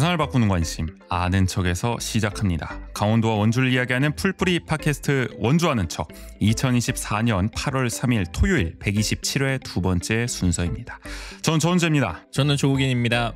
세상을 바꾸는 관심 아는 척에서 시작합니다. 강원도와 원주를 이야기하는 풀뿌리 팟캐스트 원주 아는 척 2024년 8월 3일 토요일 127회 두 번째 순서입니다. 전 전재입니다. 저는 조국인입니다.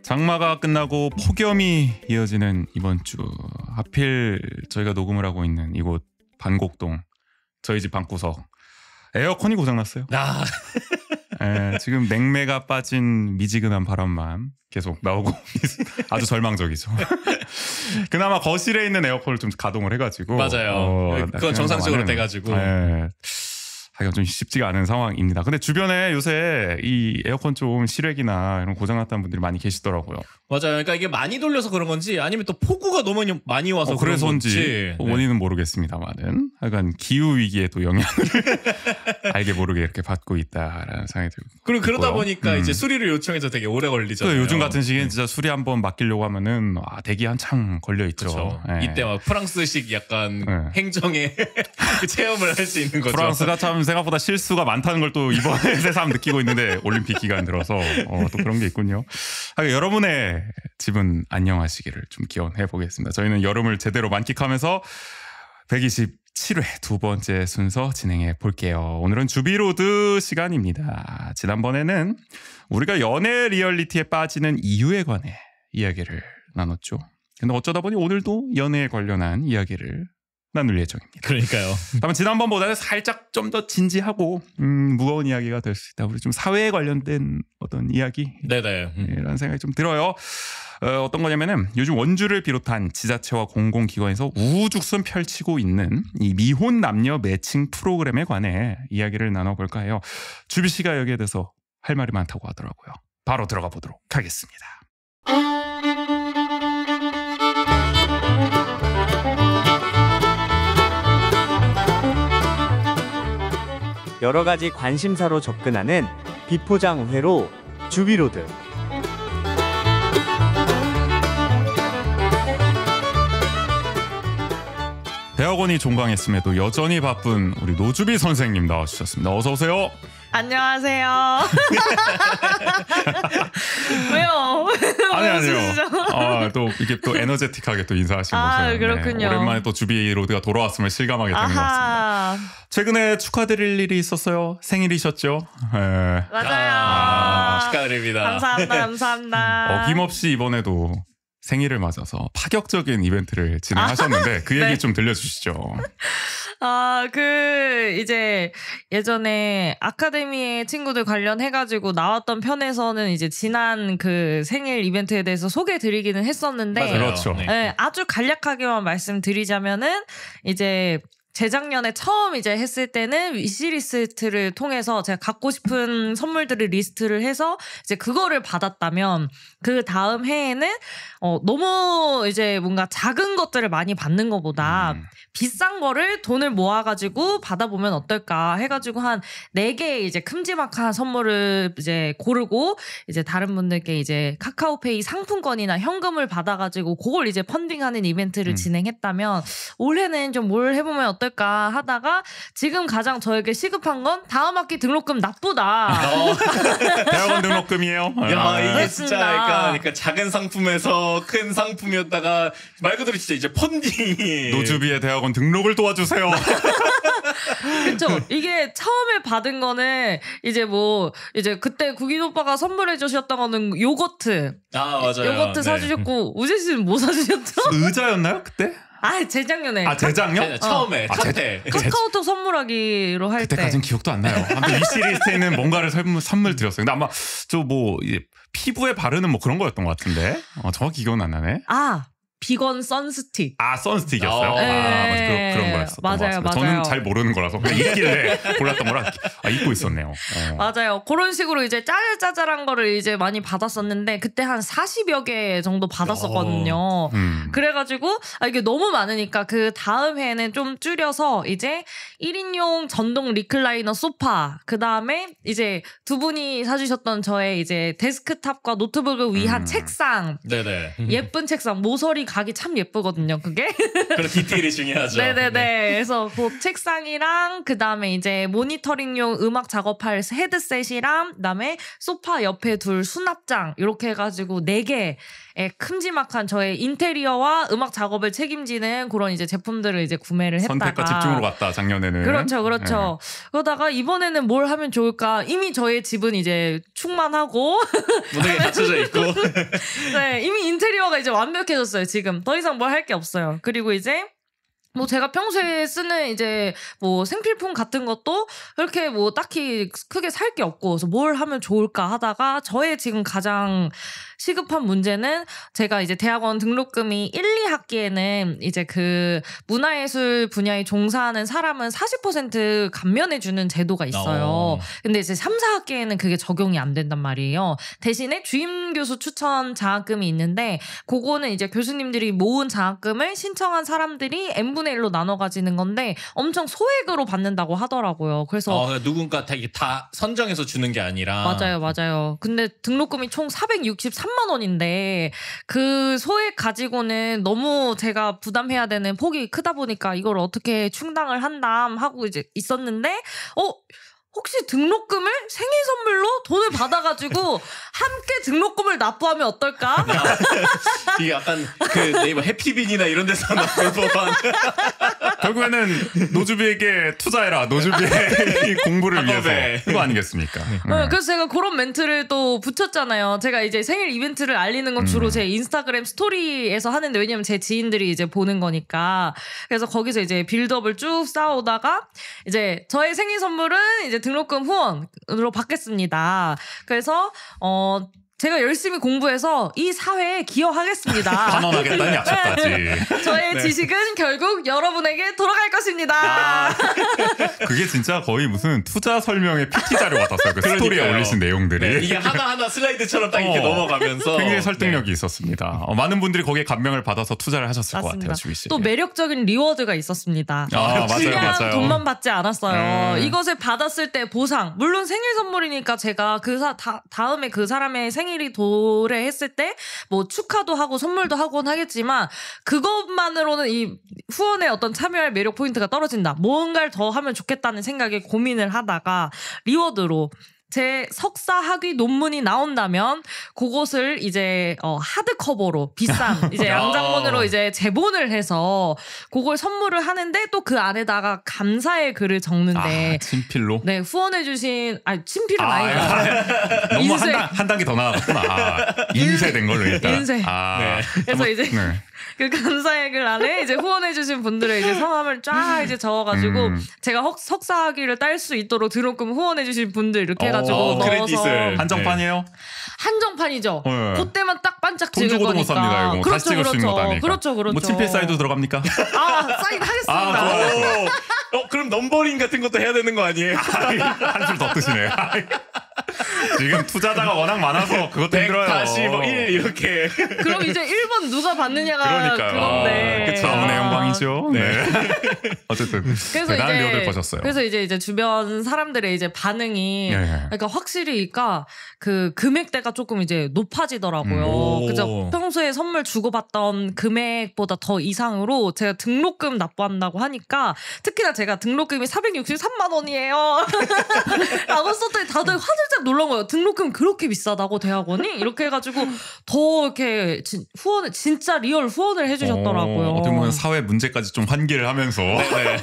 장마가 끝나고 폭염이 이어지는 이번 주, 하필 저희가 녹음을 하고 있는 이곳 반곡동 저희 집 방구석 에어컨이 고장났어요. 지금 냉매가 빠진 미지근한 바람만 계속 나오고 아주 절망적이죠. 그나마 거실에 있는 에어컨을 좀 가동을 해가지고 맞아요. 그건 정상적으로 돼가지고 하기가 좀 쉽지가 않은 상황입니다. 근데 주변에 요새 이 에어컨 좀 실외기나 이런 고장났다는 분들이 많이 계시더라고요. 맞아요. 그러니까 이게 많이 돌려서 그런 건지 아니면 또 폭우가 너무 많이 와서 그런 건지 원인은 모르겠습니다만은 약간 기후 위기에 또 영향을 알게 모르게 이렇게 받고 있다라는 생각이 들고. 그리고 그러다 보니까 이제 수리를 요청해서 되게 오래 걸리잖아요. 요즘 같은 시기엔 진짜 수리 한번 맡기려고 하면은 대기 한참 걸려 있죠. 이때 막 프랑스식 약간 행정의 체험을 할 수 있는 거죠. 프랑스가 참 생각보다 실수가 많다는 걸 또 이번에 새삼 느끼고 있는데 올림픽 기간 들어서 또 그런 게 있군요. 여러분의 집은 안녕하시기를 좀 기원해 보겠습니다. 저희는 여름을 제대로 만끽하면서 127회 두 번째 순서 진행해 볼게요. 오늘은 주비로드 시간입니다. 지난번에는 우리가 연애 리얼리티에 빠지는 이유에 관해 이야기를 나눴죠. 근데 어쩌다 보니 오늘도 연애에 관련한 이야기를 나눌 예정입니다. 그러니까요. 다만 지난번보다는 살짝 좀 더 진지하고 무거운 이야기가 될 수 있다. 우리 좀 사회에 관련된 어떤 이야기 이런 생각이 좀 들어요. 어떤 거냐면은 요즘 원주를 비롯한 지자체와 공공기관에서 우후죽순 펼치고 있는 이 미혼 남녀 매칭 프로그램에 관해 이야기를 나눠볼까 해요. 주비 씨가 여기에 대해서 할 말이 많다고 하더라고요. 바로 들어가 보도록 하겠습니다. 여러 가지 관심사로 접근하는 비포장 우회로 주비로드. 대학원이 종강했음에도 여전히 바쁜 우리 노주비 선생님 나와주셨습니다. 어서 오세요. 안녕하세요. 왜요? 아니요. 또 이게 또 에너제틱하게 또 인사하신 거죠. 그렇군요. 오랜만에 또 주비 로드가 돌아왔음을 실감하게 되는 것 같습니다. 최근에 축하드릴 일이 있었어요. 생일이셨죠? 네. 맞아요. 축하드립니다. 감사합니다. 어김없이 이번에도 생일을 맞아서 파격적인 이벤트를 진행하셨는데 그 얘기 좀 들려주시죠. 이제 예전에 아카데미의 친구들 관련해가지고 나왔던 편에서는 이제 지난 그 생일 이벤트에 대해서 소개드리기는 했었는데. 맞아요. 그렇죠. 네, 아주 간략하게만 말씀드리자면은 이제 재작년에 처음 이제 했을 때는 위시리스트를 통해서 제가 갖고 싶은 선물들을 리스트를 해서 이제 그거를 받았다면 그 다음 해에는 너무 이제 뭔가 작은 것들을 많이 받는 것보다 비싼 거를 돈을 모아가지고 받아보면 어떨까 해가지고 한 4개의 이제 큼지막한 선물을 이제 고르고 이제 다른 분들께 이제 카카오페이 상품권이나 현금을 받아가지고 그걸 이제 펀딩하는 이벤트를 진행했다면 올해는 좀 뭘 해보면 어떨까 하다가 지금 가장 저에게 시급한 건 다음 학기 등록금 납부다. 대학원 등록금이에요. 이게 진짜 그러니까 작은 상품에서 큰 상품이었다가 말 그대로 진짜 이제 펀딩이 노주비의 대학원 등록을 도와주세요. 그렇죠. 이게 처음에 받은 거는 이제 이제 그때 국인 오빠가 선물해 주셨던 거는 요거트. 맞아요. 요거트 사주셨고 우재 씨는 뭐 사주셨죠? 의자였나요 그때? 재작년에. 재작년? 처음에 첫 해. 카카오톡 선물하기로 할 때. 그때까진 기억도 안 나요. 아무튼 위시리스트에 있는 뭔가를 선물 드렸어요. 근데 아마 피부에 바르는 그런 거였던 것 같은데 정확히 기억은 안 나네. 비건 선스틱. 선스틱이었어요? 네. 맞아, 그런 거였어요. 있었던 맞아요, 것 같습니다. 맞아요. 저는 잘 모르는 거라서 그냥 있길래 골랐던 거라 잊고 있었네요. 맞아요. 그런 식으로 이제 짜잘짜잘한 거를 이제 많이 받았었는데 그때 한 40여 개 정도 받았었거든요. 그래가지고 이게 너무 많으니까 그 다음 해에는 좀 줄여서 이제 1인용 전동 리클라이너 소파, 그 다음에 이제 두 분이 사주셨던 저의 이제 데스크탑과 노트북을 위한 책상, 네네. 예쁜 책상, 모서리 각이 참 예쁘거든요. 그게. 그런 디테일이 중요하죠. 네네네. 그래서 그 책상이랑 그 다음에 이제 모니터링용 음악 작업할 헤드셋이랑 그다음에 소파 옆에 둘 수납장 이렇게 해가지고 4개의 큼지막한 저의 인테리어와 음악 작업을 책임지는 그런 이제 제품들을 이제 구매를 했다가 선택과 집중으로 갔다 작년에는. 그렇죠. 그러다가 이번에는 뭘 하면 좋을까? 이미 저의 집은 이제 충만하고 무대에 갖춰져 있고. 네, 이미 인테리어가 이제 완벽해졌어요. 지금 더 이상 뭘 할 게 없어요. 그리고 이제 뭐 제가 평소에 쓰는 이제 뭐 생필품 같은 것도 그렇게 뭐 딱히 크게 살 게 없고, 그래서 뭘 하면 좋을까 하다가 저의 지금 가장 시급한 문제는 제가 이제 대학원 등록금이 1, 2학기에는 이제 그 문화예술 분야에 종사하는 사람은 40% 감면해주는 제도가 있어요. 근데 이제 3, 4학기에는 그게 적용이 안 된단 말이에요. 대신에 주임 교수 추천 장학금이 있는데 그거는 이제 교수님들이 모은 장학금을 신청한 사람들이 n분의 1로 나눠 가지는 건데 엄청 소액으로 받는다고 하더라고요. 그래서 누군가 다 선정해서 주는 게 아니라. 맞아요. 근데 등록금이 총 463만 원인데 그 소액 가지고는 너무 제가 부담해야 되는 폭이 크다 보니까 이걸 어떻게 충당을 한담 하고 이제 있었는데 혹시 등록금을 생일 선물로 돈을 받아가지고 함께 등록금을 납부하면 어떨까? 이게 약간 그 네이버 해피빈이나 이런 데서 나올 법한. 결국에는 노주비에게 투자해라. 노주비의 공부를 위해서. 그거 아니겠습니까? 그래서 제가 그런 멘트를 또 붙였잖아요. 제가 이제 생일 이벤트를 알리는 건 주로 제 인스타그램 스토리에서 하는데, 왜냐면 제 지인들이 이제 보는 거니까. 그래서 거기서 이제 빌드업을 쭉 쌓아오다가 이제 저의 생일 선물은 이제 등록금 후원으로 받겠습니다. 그래서 제가 열심히 공부해서 이 사회에 기여하겠습니다. 환원하겠다는 약속까지. 저의 지식은 결국 여러분에게 돌아갈 것입니다. 그게 진짜 거의 무슨 투자 설명의 PT 자료 같았어요. 그 스토리에 올리신 내용들이. 네, 이게 하나하나 슬라이드처럼 딱 이렇게 넘어가면서 굉장히 설득력이 있었습니다. 많은 분들이 거기에 감명을 받아서 투자를 하셨을 것 같아요. 주희 씨. 또 매력적인 리워드가 있었습니다. 맞아요. 돈만 받지 않았어요. 이것을 받았을 때 보상, 물론 생일 선물이니까 제가 다음에 그 사람의 생일이 도래했을 때 뭐 축하도 하고 선물도 하곤 하겠지만 그것만으로는 이 후원에 어떤 참여할 매력 포인트가 떨어진다. 뭔가를 더 하면 좋겠다는 생각에 고민을 하다가 리워드로 제 석사 학위 논문이 나온다면 그것을 이제 하드커버로 비싼 이제 양장본으로 이제 제본을 해서 그걸 선물을 하는데, 또 그 안에다가 감사의 글을 적는데 친필로? 네, 후원해주신 친필은 아니에요. 너무 한 단계 더 나아갔구나. 인쇄된 걸로 일단. 인쇄. 그래서 이제 그 감사의 글 안에 이제 후원해주신 분들의 이제 성함을 쫙 이제 적어가지고 제가 석사 학위를 딸 수 있도록 등록금 후원해주신 분들 이렇게 해가지고 넣어서. 한정판이에요? 한정판이죠. 그때만 딱 반짝 돈 찍을 주고도 거니까. 못 삽니다. 이거 다시 찍을 수 있는 거다니까. 그렇죠. 뭐 친필 사인도 들어갑니까? 사인 하겠습니다. 좋아요. 그럼 넘버링 같은 것도 해야 되는 거 아니에요? 한술 더 뜨시네. 지금 투자자가 워낙 많아서 그것도 힘들어요. 다시 1 이렇게. 그럼 이제 1번 누가 받느냐가 그러니까요. 그건데. 그쵸. 아무나 영광이죠. 네. 어쨌든 대단한 리워드를 거셨어요. 그래서 이제 주변 사람들의 이제 반응이 그러니까 확실히 그 금액대가 조금 이제 높아지더라고요. 그죠? 평소에 선물 주고받던 금액보다 더 이상으로 제가 등록금 납부한다고 하니까, 특히나 제가 등록금이 463만 원이에요. 라고 썼더니 다들 화들짝 놀란 거예요. 등록금 그렇게 비싸다고 대학원이? 이렇게 해가지고 더 이렇게 진짜 리얼 후원을 해주셨더라고요. 어떻게 보면 사회 문제까지 좀 환기를 하면서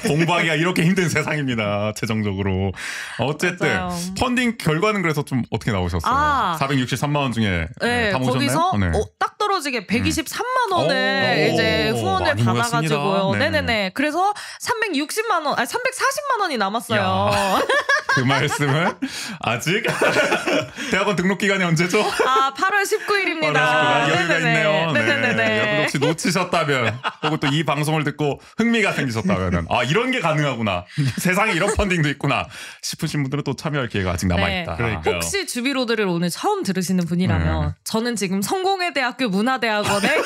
공부하기가 이렇게 힘든 세상입니다. 재정적으로. 어쨌든 맞아요. 펀딩 결과는 그래서 좀 어떻게 나오셨어요? 463만 원 중에 다 모으셨나요? 거기서 딱 떨어지게 123만 원을 이제 후원을 많이 받아가지고요. 모였습니다. 네네네. 그래서 340만 원, 340만 원이 남았어요. 그 말씀은 아직 대학원 등록 기간이 언제죠? 8월 19일입니다. 여유가 있네요. 네네네. 여러분 혹시 놓치셨다면 혹은 또 이 방송을 듣고 흥미가 생기셨다면 이런 게 가능하구나. 세상에 이런 펀딩도 있구나 싶으신 분들은 또 참여할 기회가 아직 남아있다. 그러니까요. 혹시 주비로드를 오늘 처음 들으시는 분이라면 저는 지금 성공회대학교 문화대학원에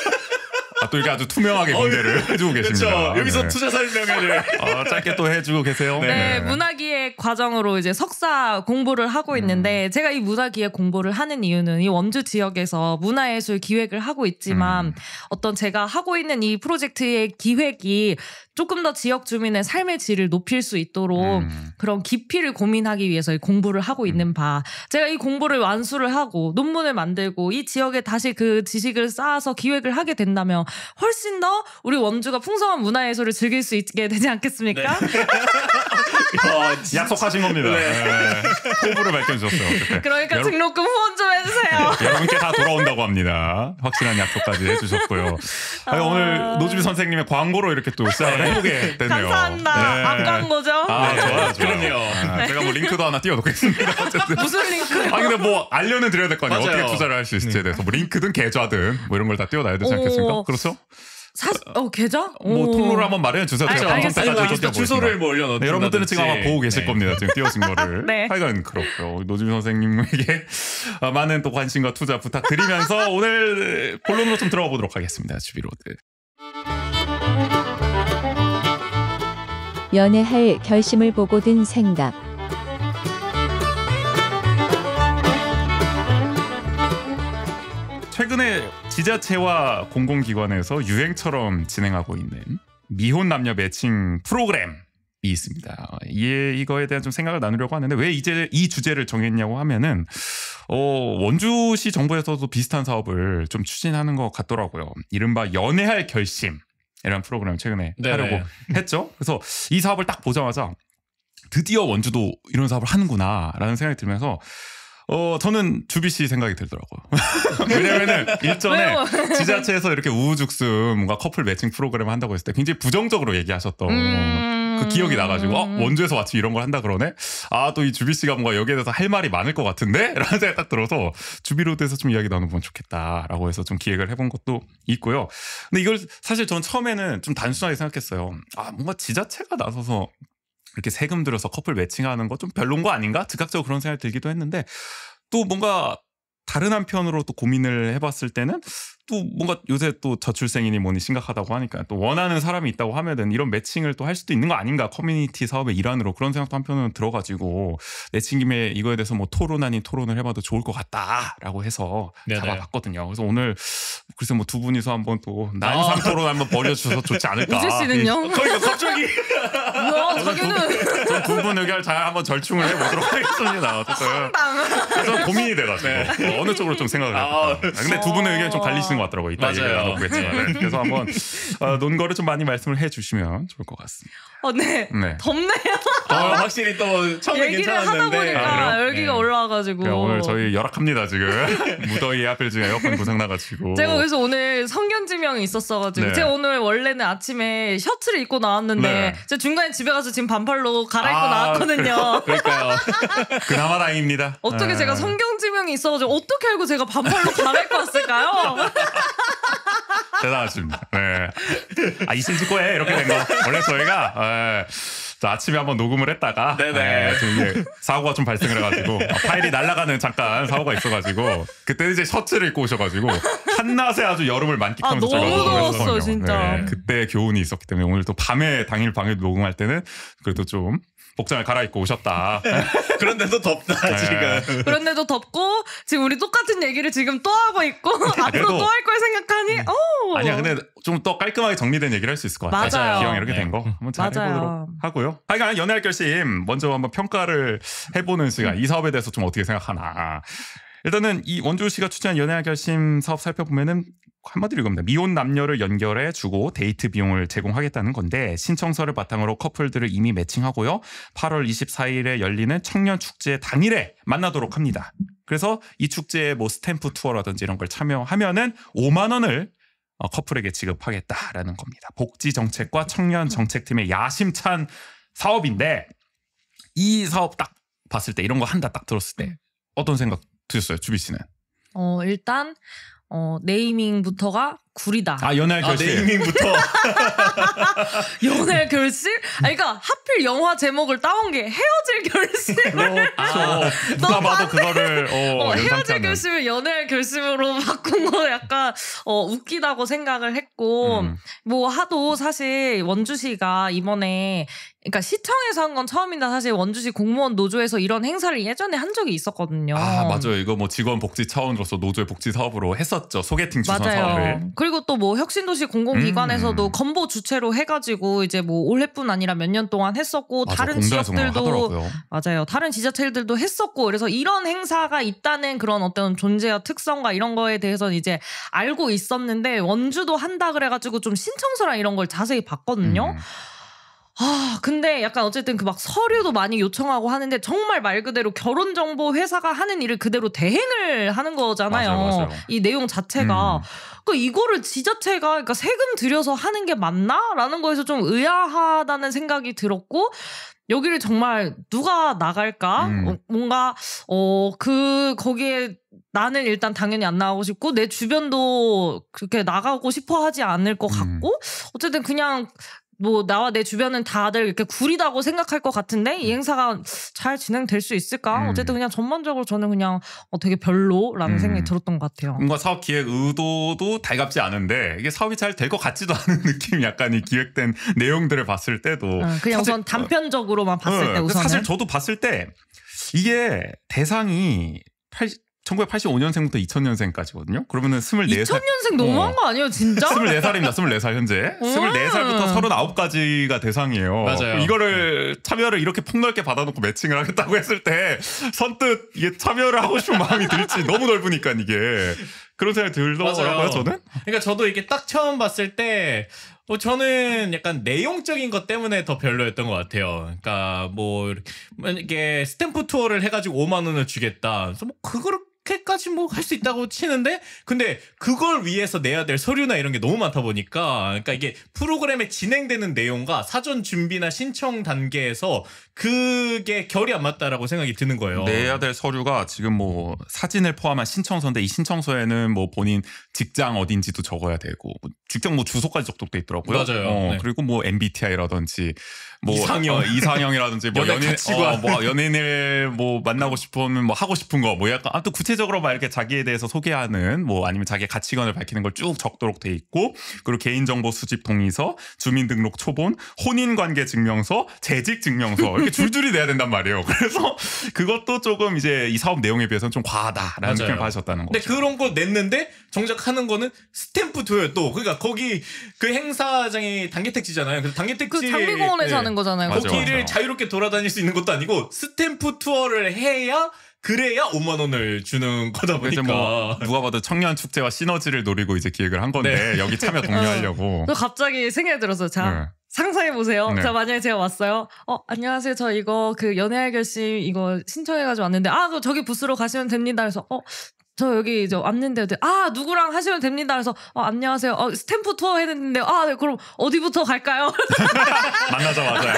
또 이렇게 아주 투명하게 공개를 해주고 계십니다. 그렇죠. 여기서 네. 투자 설명회를 짧게 또 해주고 계세요. 네, 문화기획 과정으로 이제 석사 공부를 하고 있는데 제가 이 문화기획 공부를 하는 이유는 이 원주 지역에서 문화예술 기획을 하고 있지만 어떤 제가 하고 있는 이 프로젝트의 기획이 조금 더 지역 주민의 삶의 질을 높일 수 있도록 그런 깊이를 고민하기 위해서 이 공부를 하고 있는 바 제가 이 공부를 완수를 하고 논문을 만들고 이 지역에 다시 그 지식을 쌓아서 기획을 하게 된다면 훨씬 더 우리 원주가 풍성한 문화예술을 즐길 수 있게 되지 않겠습니까? 약속하신 겁니다. 네. 포부를 밝혀주셨어요. 그러니까 등록금 후원 좀 해주세요. 여러분께 다 돌아온다고 합니다. 확실한 약속까지 해주셨고요. 오늘 노주비 선생님의 광고로 이렇게 또 시작을 해보게 되네요. 감사합니다. 네. 앞광고죠? 좋아요. 그럼요. 제가 뭐 링크도 하나 띄워놓겠습니다. 어쨌든. 무슨 링크? 근데 뭐 알려는 드려야 될 거 아니에요. 맞아요. 어떻게 투자를 할 수 있을지에 대해서 뭐 링크든 계좌든 뭐 이런 걸 다 띄워놔야 되지 않겠습니까? 그렇죠? 계좌? 뭐 통로를 한번 마련해 주세요. 제가 방송 알겠습니다. 때까지 여기서 주소를 뭐 올려놓는 네, 여러분들은 지금 아마 보고 계실 겁니다. 지금 띄워진 거를. 네. 하여간 그렇고요. 노주미 선생님에게 많은 또 관심과 투자 부탁드리면서 오늘 본론으로 좀 들어가 보도록 하겠습니다. 주비로드. 연애할 결심을 보고 든 생각. 최근에 지자체와 공공기관에서 유행처럼 진행하고 있는 미혼 남녀 매칭 프로그램이 있습니다. 이거에 대한 좀 생각을 나누려고 하는데 왜 이제 이 주제를 정했냐고 하면은 원주시 정부에서도 비슷한 사업을 좀 추진하는 것 같더라고요. 이른바 연애할 결심. 이라는 프로그램을 최근에 하려고 했죠. 그래서 이 사업을 딱 보자마자 드디어 원주도 이런 사업을 하는구나라는 생각이 들면서 저는 주비 씨 생각이 들더라고요. 왜냐면은 일전에 지자체에서 이렇게 우후죽순 뭔가 커플 매칭 프로그램을 한다고 했을 때 굉장히 부정적으로 얘기하셨던 그 기억이 나가지고 원주에서 마치 이런 걸 한다 그러네. 또 이 주비 씨가 뭔가 여기에 대해서 할 말이 많을 것 같은데? 라는 생각이 딱 들어서 주비로드에서 좀 이야기 나눠보면 좋겠다라고 해서 좀 기획을 해본 것도 있고요. 근데 이걸 사실 저는 처음에는 좀 단순하게 생각했어요. 뭔가 지자체가 나서서 이렇게 세금 들여서 커플 매칭하는 거 좀 별론 거 아닌가? 즉각적으로 그런 생각이 들기도 했는데 또 뭔가 다른 한편으로 또 고민을 해봤을 때는 또 뭔가 요새 또 저출생이니 뭐니 심각하다고 하니까 또 원하는 사람이 있다고 하면은 이런 매칭을 또 할 수도 있는 거 아닌가? 커뮤니티 사업의 일환으로 그런 생각도 한편으로는 들어가지고 내친 김에 이거에 대해서 뭐 토론 아닌 토론을 해봐도 좋을 것 같다라고 해서 잡아봤거든요. 그래서 오늘 글쎄 뭐 두 분이서 한번 또 난상 토론 한번 벌여주셔서 좋지 않을까? 우재 씨는요? 그러니까 갑자기 뭐야 자기는 두 분 의견 잘 한번 절충을 해보도록 하겠습니다. 어쨌든 좀 고민이 돼가지고 어느 쪽으로 좀 생각을 해볼까. 근데 두 분의 의견이 좀 갈리시는 것 같더라고요. 이따 얘기를 나눠보겠지만. 그래서 한번 논거를 좀 많이 말씀을 해주시면 좋을 것 같습니다. 네. 덥네요. 확실히 또 처음에 얘기를 하다 괜찮았는데 보니까 열기가 올라와가지고. 오늘 저희 열악합니다 지금. 무더위에 하필 지금 에어컨 고장 나가지고. 제가 그래서 오늘 성견지명이 있었어가지고 제가 오늘 원래는 아침에 셔츠를 입고 나왔는데 제가 중간에 집에 가서 지금 반팔로 갈아입고 나왔거든요. 그러니까요. 그나마 다행입니다. 어떻게 제가 성견지명이 있어가지고 어떻게 알고 제가 반팔로 갈아입고 왔을까요? 대단하십니다. 네. 이실 짓고 해 이렇게 된 거. 원래 저희가 아침에 한번 녹음을 했다가 좀 이게 사고가 좀 발생을 해가지고 파일이 날아가는 잠깐 사고가 있어가지고 그때 이제 셔츠를 입고 오셔가지고 한낮에 아주 여름을 만끽하면서 너무 더웠어요 진짜. 그때 교훈이 있었기 때문에 오늘 또 당일 밤에 녹음할 때는 그래도 좀 복장을 갈아입고 오셨다. 그런데도 덥다 지금. 그런데도 덥고 지금 우리 똑같은 얘기를 지금 또 하고 있고 앞으로 또 할 걸 생각하니 아니야 근데 좀 더 깔끔하게 정리된 얘기를 할 수 있을 것 같아요. 맞아요. 기왕 이렇게 된 거 한번 잘 해보도록 하고요. 하여간 연애할 결심 먼저 한번 평가를 해보는 시간. 이 사업에 대해서 좀 어떻게 생각하나. 일단은 이 원주시가 추진한 연애할 결심 사업 살펴보면은 한마디로 이겁니다. 미혼 남녀를 연결해 주고 데이트 비용을 제공하겠다는 건데 신청서를 바탕으로 커플들을 이미 매칭하고요. 8월 24일에 열리는 청년 축제 당일에 만나도록 합니다. 그래서 이 축제에 뭐 스탬프 투어라든지 이런 걸 참여하면은 5만 원을 커플에게 지급하겠다라는 겁니다. 복지 정책과 청년 정책팀의 야심찬 사업인데 이 사업 딱 봤을 때 이런 거 한다 딱 들었을 때 어떤 생각 드셨어요, 주비 씨는? 일단 네이밍부터가 구리다. 연애할 결심. 네이밍부터. 연애 결심? 그러니까 하필 영화 제목을 따온 게 헤어질 결심을 누가 봐도 그거를 연상치 헤어질 않는. 결심을 연애할 결심으로 바꾼 거 약간 웃기다고 생각을 했고 뭐 하도 사실 원주시가 이번에 그러니까 시청에서 한 건 처음인데 사실 원주시 공무원 노조에서 이런 행사를 예전에 한 적이 있었거든요. 맞아요. 이거 뭐 직원 복지 차원으로서 노조의 복지 사업으로 했었죠. 소개팅 추선 사업을. 그리고 또 뭐 혁신도시 공공기관에서도 건보 주체로 해가지고 이제 뭐 올해뿐 아니라 몇 년 동안 했었고 맞아, 다른 공단에서 지역들도 하더라고요. 맞아요. 다른 지자체들도 했었고 그래서 이런 행사가 있다는 그런 어떤 존재와 특성과 이런 거에 대해서는 이제 알고 있었는데 원주도 한다 그래가지고 좀 신청서랑 이런 걸 자세히 봤거든요. 근데 약간 어쨌든 그 막 서류도 많이 요청하고 하는데 정말 말 그대로 결혼정보 회사가 하는 일을 그대로 대행을 하는 거잖아요. 맞아요. 이 내용 자체가. 그러니까 이거를 지자체가 그러니까 세금 들여서 하는 게 맞나? 라는 거에서 좀 의아하다는 생각이 들었고 여기를 정말 누가 나갈까? 뭔가 거기에 나는 일단 당연히 안 나가고 싶고 내 주변도 그렇게 나가고 싶어 하지 않을 것 같고 어쨌든 그냥 뭐 나와 내 주변은 다들 이렇게 구리다고 생각할 것 같은데 이 행사가 잘 진행될 수 있을까? 어쨌든 그냥 전반적으로 저는 그냥 되게 별로라는 생각이 들었던 것 같아요. 뭔가 사업 기획 의도도 달갑지 않은데 이게 사업이 잘 될 것 같지도 않은 느낌이 약간 이 기획된 내용들을 봤을 때도 그냥 우선 단편적으로만 봤을 때 우선은 사실 저도 봤을 때 이게 대상이 1985년생부터 2000년생까지거든요. 그러면은 24살. 2000년생 너무한 거 아니에요, 진짜? 24살입니다. 24살 현재. 24살부터 39까지가 대상이에요. 맞아요. 이거를 참여를 이렇게 폭넓게 받아놓고 매칭을 하겠다고 했을 때 선뜻 이게 참여를 하고 싶은 마음이 들지 너무 넓으니까 이게 그런 생각이 들더라고요, 저는. 그러니까 저도 이게 딱 처음 봤을 때 저는 약간 내용적인 것 때문에 더 별로였던 것 같아요. 그러니까 뭐 이게 스탬프 투어를 해가지고 5만 원을 주겠다. 그래서 뭐 그렇게까지 뭐 할 수 있다고 치는데 근데 그걸 위해서 내야 될 서류나 이런 게 너무 많다 보니까 그러니까 이게 프로그램에 진행되는 내용과 사전 준비나 신청 단계에서 그게 결이 안 맞다라고 생각이 드는 거예요. 내야 될 서류가 지금 뭐 사진을 포함한 신청서인데 이 신청서에는 뭐 본인 직장 어딘지도 적어야 되고 직장 뭐 주소까지 적독돼 있더라고요. 맞아요. 네. 그리고 뭐 MBTI라든지 뭐 이상형이라든지 뭐 연애 가치관. 뭐 연예인을 뭐 만나고 싶으면 뭐 하고 싶은 거 뭐 약간 아무튼 구체적으로 막 이렇게 자기에 대해서 소개하는 뭐 아니면 자기의 가치관을 밝히는 걸 쭉 적도록 돼 있고 그리고 개인정보 수집 동의서, 주민등록 초본, 혼인관계 증명서, 재직 증명서 이렇게 줄줄이 내야 된단 말이에요. 그래서 그것도 조금 이제 이 사업 내용에 비해서는 좀 과하다라는 느낌을 받으셨다는 거죠. 근데 그런 거 냈는데 정작 하는 거는 스탬프 투어예요 또. 그러니까 거기 그 행사장이 단계택지잖아요. 그래서 단계택지 그 장미공원에서 하는 거잖아요. 거기를 자유롭게 돌아다닐 수 있는 것도 아니고 스탬프 투어를 해야 그래야 5만 원을 주는 거다 보니까 뭐 누가 봐도 청년 축제와 시너지를 노리고 이제 기획을 한 건데 여기 참여 독려하려고. 갑자기 생각이 들어서 자 상상해 보세요. 자 만약에 제가 왔어요. 안녕하세요. 저 이거 그 연애할 결심 이거 신청해가지고 왔는데 그 저기 부스로 가시면 됩니다. 그래서 저 여기 이제 왔는데 누구랑 하시면 됩니다. 그래서 안녕하세요. 스탬프 투어 했는데 네, 그럼 어디부터 갈까요? 만나자마자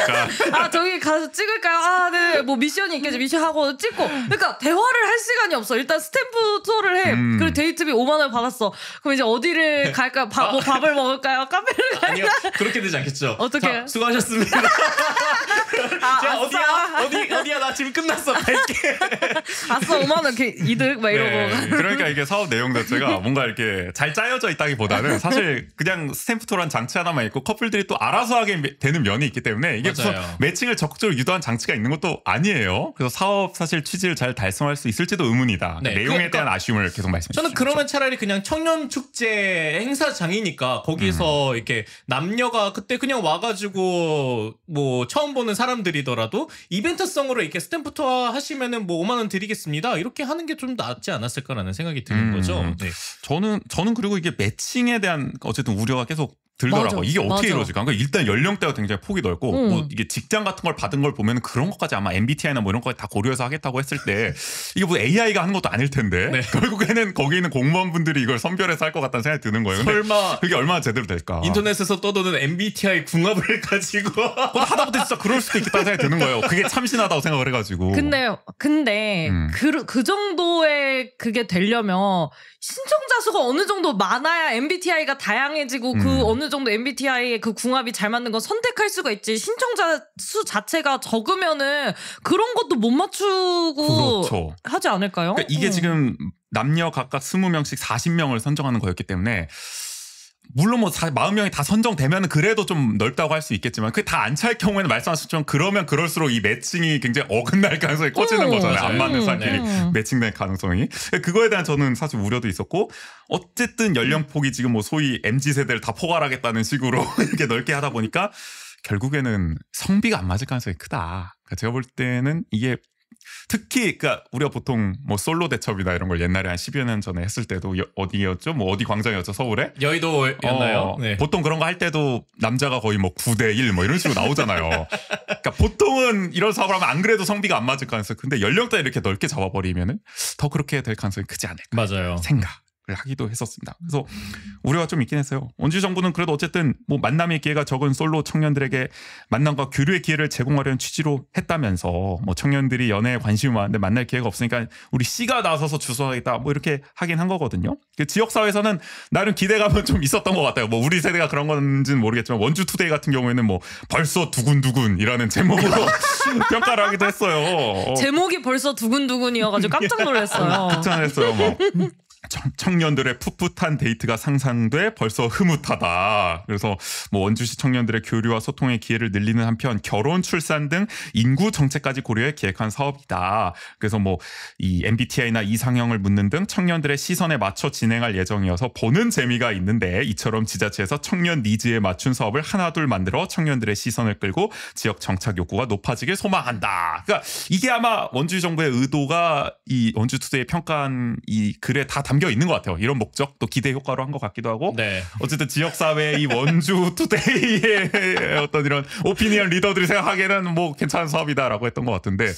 약간 저기 가서 찍을까요? 네. 뭐 미션이 있겠지. 미션하고 찍고. 그러니까 대화를 할 시간이 없어. 일단 스탬프 투어를 해. 그리고 데이트비 5만 원 받았어. 그럼 이제 어디를 갈까요? 뭐 밥을 먹을까요? 카페를 갈까요? 아니요. 그렇게 되지 않겠죠. 어떻게? 수고하셨습니다. 자, 어디야? 나 지금 끝났어. 갈게. 아싸 5만 원 이렇게 이득 막 이러고. 그러니까 이게 사업 내용 자체가 뭔가 이렇게 잘 짜여져 있다기보다는 사실 그냥 스탬프 투어란 장치 하나만 있고 커플들이 또 알아서 하게 되는 면이 있기 때문에 이게 무슨 매칭을 적극적으로 유도한 장치가 있는 것도 아니에요. 그래서 사업 사실 취지를 잘 달성할 수 있을지도 의문이다. 네, 내용에 대한 아쉬움을 계속 말씀해 주시죠. 저는 그러면 차라리 그냥 청년축제 행사장이니까 거기서 이렇게 남녀가 그때 그냥 와가지고 뭐 처음 보는 사람들이더라도 이벤트성으로 이렇게 스탬프 투어 하시면은 뭐 5만 원 드리겠습니다. 이렇게 하는 게 좀 낫지 않았을까라는 생각이 드는 거죠. 네. 저는 그리고 이게 매칭에 대한 어쨌든 우려가 계속 들더라고. 맞아. 이게 어떻게 맞아. 이루어질까? 그러니까 일단 연령대가 굉장히 폭이 넓고 뭐 이게 직장 같은 걸 받은 걸 보면 그런 것까지 아마 MBTI나 뭐 이런 거 다 고려해서 하겠다고 했을 때 이게 뭐 AI가 하는 것도 아닐 텐데 네. 결국에는 거기 있는 공무원분들이 이걸 선별해서 할 것 같다는 생각이 드는 거예요. 근데 설마 그게 얼마나 제대로 될까? 인터넷에서 떠도는 MBTI 궁합을 가지고 하다못해 진짜 그럴 수도 있겠다는 생각이 드는 거예요. 그게 참신하다고 생각을 해가지고. 근데 그 정도의 그게 되려면 신청자 수가 어느 정도 많아야 MBTI가 다양해지고 그 어느 정도 MBTI의 그 궁합이 잘 맞는 건 선택할 수가 있지. 신청자 수 자체가 적으면은 그런 것도 못 맞추고 그렇죠. 하지 않을까요? 그러니까 이게 지금 남녀 각각 20명씩 40명을 선정하는 거였기 때문에 물론 뭐 40명이 다 선정되면 그래도 좀 넓다고 할 수 있겠지만 그게 다 안 찰 경우에는 말씀하신 것처럼 그러면 그럴수록 이 매칭이 굉장히 어긋날 가능성이 커지는 거잖아요. 안 맞는 사람끼리 매칭될 가능성이. 그거에 대한 저는 사실 우려도 있었고 어쨌든 연령폭이 지금 뭐 소위 MZ세대를 다 포괄하겠다는 식으로 이렇게 넓게 하다 보니까 결국에는 성비가 안 맞을 가능성이 크다. 그러니까 제가 볼 때는 이게 특히 그러니까 우리가 보통 뭐 솔로 대첩이나 이런 걸 옛날에 한 10여 년 전에 했을 때도 어디였죠? 뭐 어디 광장이었죠? 서울에? 여의도였나요? 네. 보통 그런 거 할 때도 남자가 거의 뭐 9대1 뭐 이런 식으로 나오잖아요. 그러니까 보통은 이런 사업을 하면 안 그래도 성비가 안 맞을 가능성이 근데 연령대 이렇게 넓게 잡아버리면은 더 그렇게 될 가능성이 크지 않을까 맞아요. 생각을 하기도 했었습니다. 그래서 우려가 좀 있긴 했어요. 원주 정부는 그래도 어쨌든 뭐 만남의 기회가 적은 솔로 청년들에게 만남과 교류의 기회를 제공하려는 취지로 했다면서 뭐 청년들이 연애에 관심이 많은데 만날 기회가 없으니까 우리 C가 나서서 주선하겠다 뭐 이렇게 하긴 한 거거든요. 그 지역사회에서는 나름 기대감은 좀 있었던 것 같아요. 뭐 우리 세대가 그런 건지는 모르겠지만 원주 투데이 같은 경우에는 뭐 벌써 두근두근이라는 제목으로 평가를 하기도 했어요. 제목이 벌써 두근두근이어가지고 깜짝 놀랐어요. 극찬했어요. 뭐. 청년들의 풋풋한 데이트가 상상돼 벌써 흐뭇하다. 그래서 뭐 원주시 청년들의 교류와 소통의 기회를 늘리는 한편 결혼, 출산 등 인구 정책까지 고려해 기획한 사업이다. 그래서 뭐 이 MBTI나 이상형을 묻는 등 청년들의 시선에 맞춰 진행할 예정이어서 보는 재미가 있는데 이처럼 지자체에서 청년 니즈에 맞춘 사업을 하나둘 만들어 청년들의 시선을 끌고 지역 정착 욕구가 높아지길 소망한다. 그러니까 이게 아마 원주 정부의 의도가 이 원주투데이에 평가한 이 글에 다 담겨 있는 것 같아요. 이런 목적 또 기대 효과로 한 것 같기도 하고 네. 어쨌든 지역사회의 이 원주투데이의 어떤 이런 오피니언 리더들이 생각하기에는 뭐 괜찮은 사업이다라고 했던 것 같은데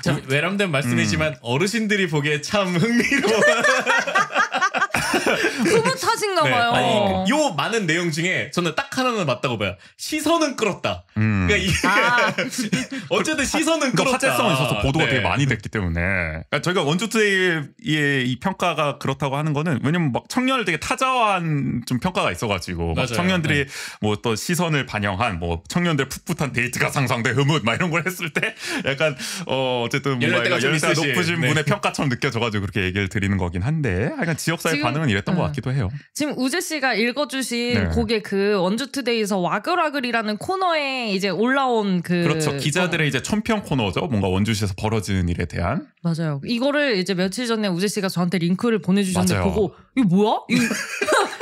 참 외람된 말씀이지만 어르신들이 보기에 참 흥미로운 흐뭇하신가 봐요. 아니, 요 많은 내용 중에 저는 딱 하나는 맞다고 봐요. 시선은 끌었다. 그러니까 이게 어쨌든 시선은 끌었다. 화제성이 있어서 보도가 네. 되게 많이 됐기 때문에 그러니까 저희가 원주투데이의 이 평가가 그렇다고 하는 거는 왜냐면 막 청년을 되게 타자화한 좀 평가가 있어가지고 막 청년들이 뭐 또 시선을 반영한 뭐 청년들 풋풋한 데이트가 상상돼 흐뭇 막 이런 걸 했을 때 약간 어쨌든 연령대가 높으신 분의 평가처럼 느껴져가지고 그렇게 얘기를 드리는 거긴 한데 약간 지역사회 반응은 이랬던 것 같기도 해요. 지금 우재 씨가 읽어주신 그게 그 원주투데이에서 와글와글이라는 코너에 이제 올라온 그렇죠. 기자들의 이제 천평 코너죠. 뭔가 원주시에서 벌어지는 일에 대한. 맞아요. 이거를 이제 며칠 전에 우재 씨가 저한테 링크를 보내주셨는데 맞아요. 보고 이거 뭐야?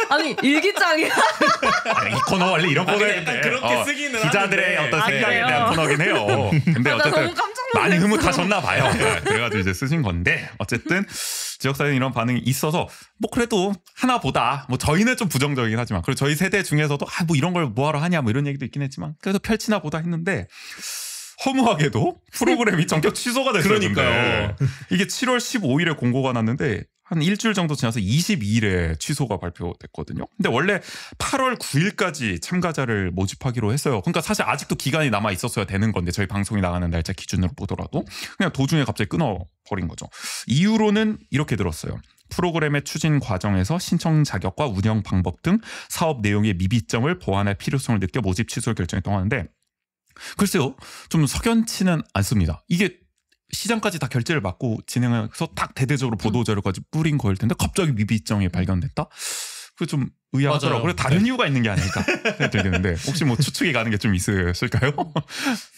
아니 일기장이야? 이 코너 원래 이런 코너인데 그렇게 쓰기는 기자들의 하는데. 어떤 생각에 대한 코너긴 해요. 근데 나 어쨌든 너무 깜짝 많이 놀랐어. 흐뭇하셨나 봐요. 네, 그래가지고 이제 쓰신 건데 어쨌든 지역사회는 이런 반응이 있어서 뭐 그래도 하나보다 뭐 저희는 좀 부정적이긴 하지만 그리고 저희 세대 중에서도 뭐 이런 걸 뭐하러 하냐 뭐 이런 얘기도 있긴 했지만 그래도 펼치나 보다 했는데 허무하게도 프로그램이 전격 취소가 됐어요. 그러니까요. 근데 이게 7월 15일에 공고가 났는데 한 일주일 정도 지나서 22일에 취소가 발표됐거든요. 근데 원래 8월 9일까지 참가자를 모집하기로 했어요. 그러니까 사실 아직도 기간이 남아 있었어야 되는 건데 저희 방송이 나가는 날짜 기준으로 보더라도 그냥 도중에 갑자기 끊어버린 거죠. 이유로는 이렇게 들었어요. 프로그램의 추진 과정에서 신청 자격과 운영 방법 등 사업 내용의 미비점을 보완할 필요성을 느껴 모집 취소를 결정했다고 하는데 글쎄요. 좀 석연치는 않습니다. 이게 시장까지 다 결제를 받고 진행해서 딱 대대적으로 보도자료까지 뿌린 거일 텐데 갑자기 미비점이 발견됐다? 그게 좀 의아하더라고요. 그리고 다른 이유가 있는 게 아닐까 생각이 들겠는데 혹시 뭐 추측이 가는 게 좀 있으실까요?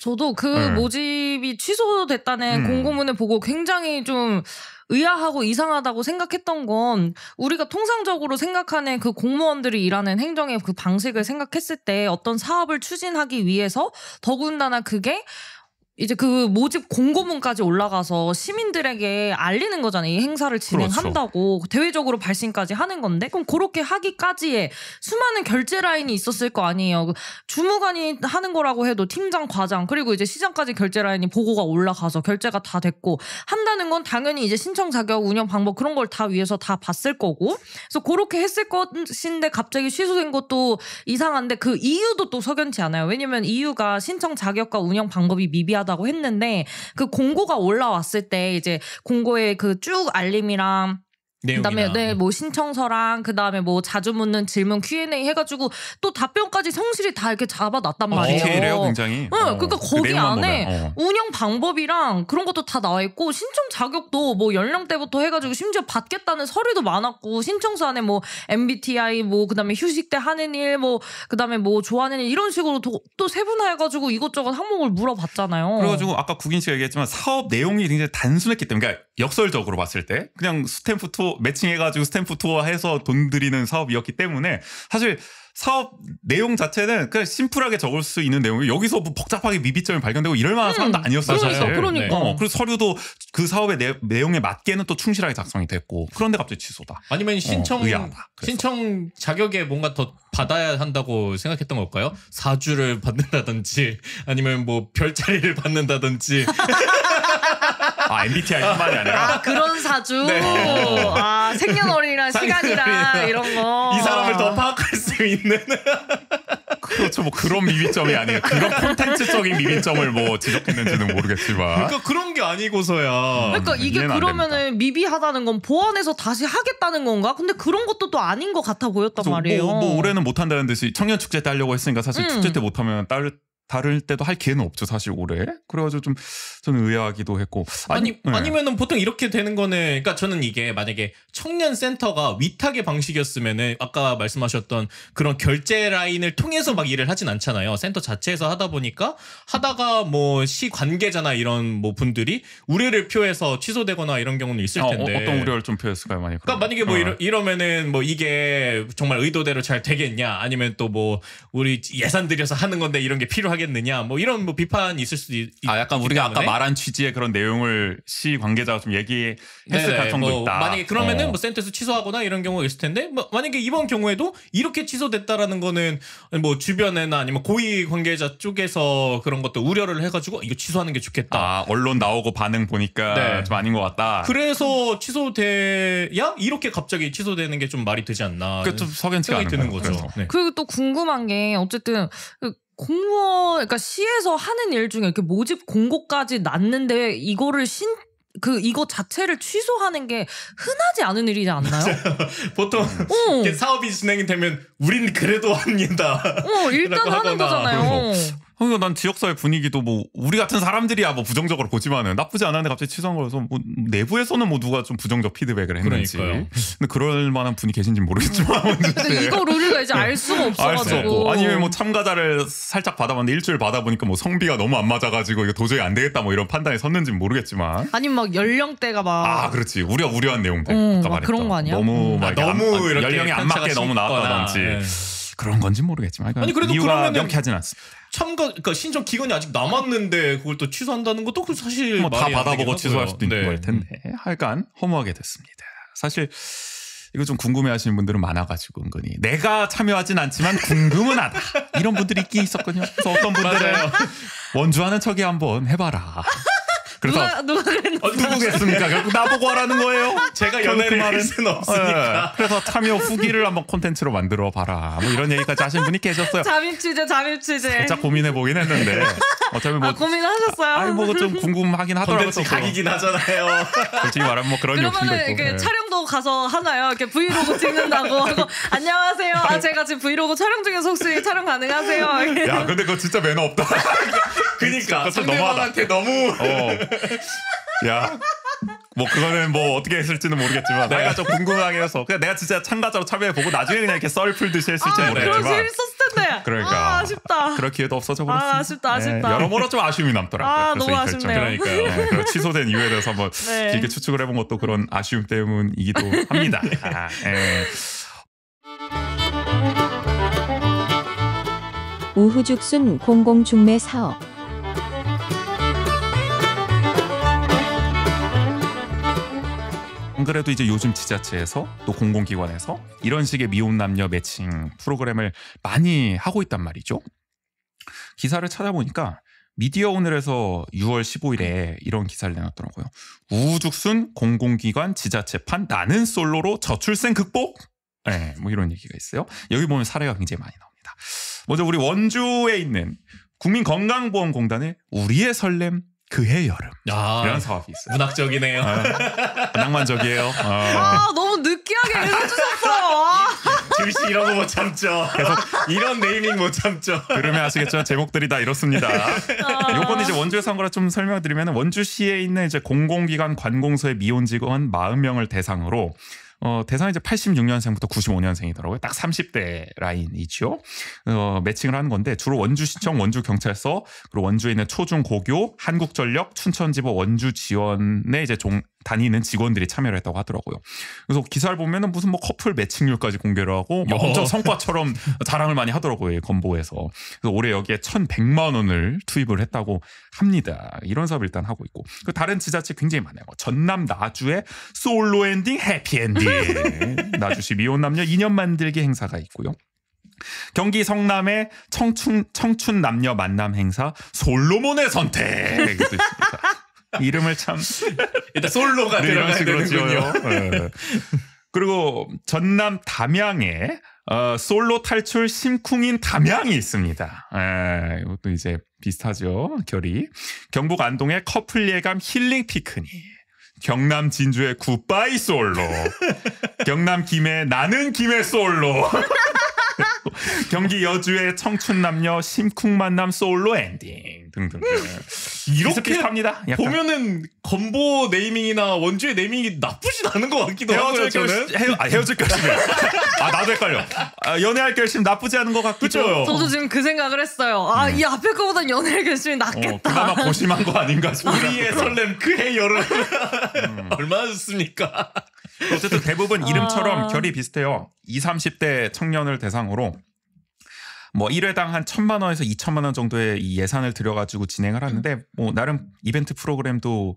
저도 그 모집이 취소됐다는 공고문을 보고 굉장히 좀 의아하고 이상하다고 생각했던 건 우리가 통상적으로 생각하는 그 공무원들이 일하는 행정의 그 방식을 생각했을 때 어떤 사업을 추진하기 위해서 더군다나 그게 이제 그 모집 공고문까지 올라가서 시민들에게 알리는 거잖아요. 이 행사를 진행한다고 대외적으로 발신까지 하는 건데 그럼 그렇게 하기까지의 수많은 결제 라인이 있었을 거 아니에요. 주무관이 하는 거라고 해도 팀장, 과장 그리고 이제 시장까지 결제 라인이 보고가 올라가서 결제가 다 됐고 한다는 건 당연히 이제 신청 자격, 운영 방법 그런 걸 다 위해서 다 봤을 거고 그래서 그렇게 했을 것인데 갑자기 취소된 것도 이상한데 그 이유도 또 석연치 않아요. 왜냐면 이유가 신청 자격과 운영 방법이 미비하다 다고 했는데 그 공고가 올라왔을 때 이제 공고에 그 쭉 알림이랑 그다음에 네, 뭐 신청서랑 그다음에 뭐 자주 묻는 질문 Q&A 해가지고 또 답변까지 성실히 다 이렇게 잡아놨단 말이에요. 디테일해요, 굉장히. 그러니까 거기 그 안에 운영 방법이랑 그런 것도 다 나와 있고 신청 자격도 뭐 연령대부터 해가지고 심지어 받겠다는 서류도 많았고 신청서 안에 뭐 MBTI 뭐 그다음에 휴식 때 하는 일 뭐 그다음에 뭐 좋아하는 일 이런 식으로 또 세분화해가지고 이것저것 항목을 물어봤잖아요. 그래가지고 아까 국인 씨가 얘기했지만 사업 내용이 굉장히 단순했기 때문에 그러니까 역설적으로 봤을 때 그냥 스탬프 투어 매칭해가지고 스탬프 투어 해서 돈 들이는 사업이었기 때문에 사실 사업 내용 자체는 그냥 심플하게 적을 수 있는 내용이 여기서 뭐 복잡하게 미비점이 발견되고 이럴 만한 사람도 아니었어요. 그러니까. 그래서 서류도 그 사업의 내용에 맞게는 또 충실하게 작성이 됐고 그런데 갑자기 취소다. 아니면 신청 의아하다. 자격에 뭔가 더 받아야 한다고 생각했던 걸까요? 사주를 받는다든지 아니면 뭐 별자리를 받는다든지. MBTI뿐만이 아니라 그런 사주. 네. 생년월일이랑 시간이랑 이런 거. 이 사람을 더 파악할 수 있는. 그렇죠. 뭐 그런 미비점이 아니에요. 그런 콘텐츠적인 미비점을 뭐 지적했는지는 모르겠지만. 그러니까 그런 게 아니고서야. 그러니까 이게 그러면은 미비하다는 건 보완해서 다시 하겠다는 건가? 근데 그런 것도 또 아닌 것 같아 보였단 말이에요. 뭐 올해는 못한다는 듯이 청년 축제 때 하려고 했으니까 사실 축제 때 못하면 다를 때도 할 기회는 없죠 사실 올해. 그래가지고 좀 저는 의아하기도 했고 아니면은 보통 이렇게 되는 거는 그러니까 저는 이게 만약에 청년 센터가 위탁의 방식이었으면은 아까 말씀하셨던 그런 결제 라인을 통해서 막 일을 하진 않잖아요. 센터 자체에서 하다 보니까 하다가 뭐 시 관계자나 이런 뭐 분들이 우려를 표해서 취소되거나 이런 경우는 있을 텐데 어떤 우려를 좀 표했을까요? 그러니까 만약에 뭐 이러면은 뭐 이게 정말 의도대로 잘 되겠냐 아니면 또 뭐 우리 예산 들여서 하는 건데 이런 게 필요하겠느냐 뭐 이런 뭐 비판이 있을 수도 약간 우리가 아까 말한 취지의 그런 내용을 시 관계자가 좀 얘기했을 가능성도 있다. 만약에 그러면은 뭐 센터에서 취소하거나 이런 경우가 있을 텐데 뭐 만약에 이번 경우에도 이렇게 취소됐다라는 거는 뭐 주변에나 아니면 고위 관계자 쪽에서 그런 것도 우려를 해가지고 이거 취소하는 게 좋겠다. 언론 나오고 반응 보니까 좀 아닌 것 같다. 그래서 취소돼야 이렇게 갑자기 취소되는 게 좀 말이 되지 않나. 그 좀 석연치가 않은 드는 거죠. 네. 그리고 또 궁금한 게 어쨌든 공무원, 그러니까 시에서 하는 일 중에 이렇게 모집 공고까지 났는데 이거를 이거 자체를 취소하는 게 흔하지 않은 일이지 않나요? 보통 이렇게 사업이 진행이 되면 우린 그래도 합니다. 일단 하는 거잖아요. 그러니까 난 지역사회 분위기도 뭐 우리 같은 사람들이야 뭐 부정적으로 보지만은 나쁘지 않았는데 갑자기 취소한 거라서 뭐 내부에서는 뭐 누가 좀 부정적 피드백을 했는지. 그러니까요. 근데 그럴 만한 분이 계신지 모르겠지만. 근데 이걸 우리가 이제 알 수가 없어가지고. 알 수 없고. 아니면 뭐 참가자를 살짝 받아봤는데 일주일 받아보니까 뭐 성비가 너무 안 맞아가지고 이거 도저히 안 되겠다 뭐 이런 판단이 섰는지는 모르겠지만. 아니면 막 연령대가 막. 그렇지. 우리가 우려한 내용들. 아까 말했던. 그런 거 아니야? 너무 너무 이렇게 연령에 안 맞게 너무 나왔다든지. 그런 건지 모르겠지만. 아니 그래도 이유가 명쾌하진 않습니다. 그러니까 신청 기간이 아직 남았는데 그걸 또 취소한다는 것도 사실 뭐 다 받아보고 취소할 수도 있는 네. 걸 텐데 하여간 허무하게 됐습니다. 사실 이거 좀 궁금해하시는 분들은 많아가지고 은근히 내가 참여하진 않지만 궁금은 하다 이런 분들이 있긴 있었거든요. 그래서 어떤 분들은 원주하는 척이 한번 해봐라. 그래서 누가 그랬나? 누구겠습니까? 결국 나보고 하라는 거예요. 제가 연애를 할 수는 없으니까. 그래서 참여 후기를 한번 콘텐츠로 만들어 봐라. 뭐 이런 얘기까지 하신 분이 계셨어요. 잠입 취재. 살짝 고민해 보긴 했는데 어차피 뭐 고민하셨어요? 아니 뭐 좀 궁금하긴 하더라고요. 콘텐츠 각이긴 하잖아요. 솔직히 말하면 뭐 그런 욕심도 그러면은 있고. 이렇게 촬영도 가서 하나요? 이렇게 브이로그 찍는다고 하고 안녕하세요. 제가 지금 브이로그 촬영 중에서 혹시 촬영 가능하세요? 야 근데 그거 진짜 매너 없다. 그러니까 상대방한테 너무 야 뭐 그거는 뭐 어떻게 했을지는 모르겠지만 내가 좀 궁금하게 해서 그냥 내가 진짜 참가자로 참여해보고 나중에 그냥 이렇게 썰 풀듯이 했을지 모르겠지만 그럼 재밌었을 텐데. 그러니까 아쉽다. 그럴 기회도 없어져 버렸습니다. 아쉽다. 여러모로 좀 아쉬움이 남더라고요. 너무 아쉽네요. 그러니까요. 그래서 취소된 이유에 대해서 한번 길게 추측을 해본 것도 그런 아쉬움 때문이기도 합니다. 우후죽순 공공중매 사업. 그래도 이제 요즘 지자체에서 또 공공기관에서 이런 식의 미혼 남녀 매칭 프로그램을 많이 하고 있단 말이죠. 기사를 찾아보니까 미디어 오늘에서 6월 15일에 이런 기사를 내놨더라고요. 우후죽순 공공기관 지자체판 나는 솔로로 저출생 극복? 네, 뭐 이런 얘기가 있어요. 여기 보면 사례가 굉장히 많이 나옵니다. 먼저 우리 원주에 있는 국민건강보험공단의 우리의 설렘 그해 여름 이런 사업이 있어요. 문학적이네요. 낭만적이에요. 너무 느끼하게 읽어주셨어요. 주씨 이런 거 못 참죠. 계속 이런 네이밍 못 참죠. 들으면 아시겠지만 제목들이 다 이렇습니다. 요건 이제 원주에서 한 거라 좀 설명드리면 원주시에 있는 이제 공공기관 관공서의 미혼 직원 40명을 대상으로 대상이 이제 86년생부터 95년생이더라고요. 딱 30대 라인이죠. 매칭을 하는 건데 주로 원주시청, 원주경찰서, 그리고 원주에 있는 초중 고교, 한국전력, 춘천지법 원주지원에 이제 다니는 직원들이 참여를 했다고 하더라고요. 그래서 기사를 보면은 무슨 뭐 커플 매칭률까지 공개를 하고 막 엄청 성과처럼 자랑을 많이 하더라고요. 건보에서. 그래서 올해 여기에 1,100만 원을 투입을 했다고 합니다. 이런 사업을 일단 하고 있고. 그 다른 지자체 굉장히 많아요. 전남 나주의 솔로 엔딩 해피 엔딩. 나주시 미혼 남녀 2년 만들기 행사가 있고요. 경기 성남의 청춘 남녀 만남 행사 솔로몬의 선택. 이것도 있습니다. 이름을 참 일단 솔로가 들어가야 되는군요. 네. 그리고 전남 담양에 솔로 탈출 심쿵인 담양이 있습니다. 이것도 이제 비슷하죠, 결이. 경북 안동의 커플 예감 힐링 피크닉. 경남 진주의 굿바이 솔로. 경남 김해 나는 김해 솔로. 경기 여주의 청춘 남녀 심쿵 만남 솔로 엔딩 등등. 이렇게 합니다. 보면은 건보 네이밍이나 원주의 네이밍이 나쁘진 않은 것 같기도 하고요. 저는 헤어질 결심. 나도 헷갈려. 연애할 결심 나쁘지 않은 것 같기도. 그쵸? 저도 지금 그 생각을 했어요. 이 앞에 거보단 연애의 결심이 낫겠다. 그나마 고심한 거 아닌가 싶어요. 우리의 설렘 그해 여름. 얼마나 좋습니까? 어쨌든 대부분 이름처럼 결이 비슷해요. 20, 30대 청년을 대상으로 뭐 1회당 한 1,000만 원에서 2,000만 원 정도의 이 예산을 들여가지고 진행을 하는데 뭐 나름 이벤트 프로그램도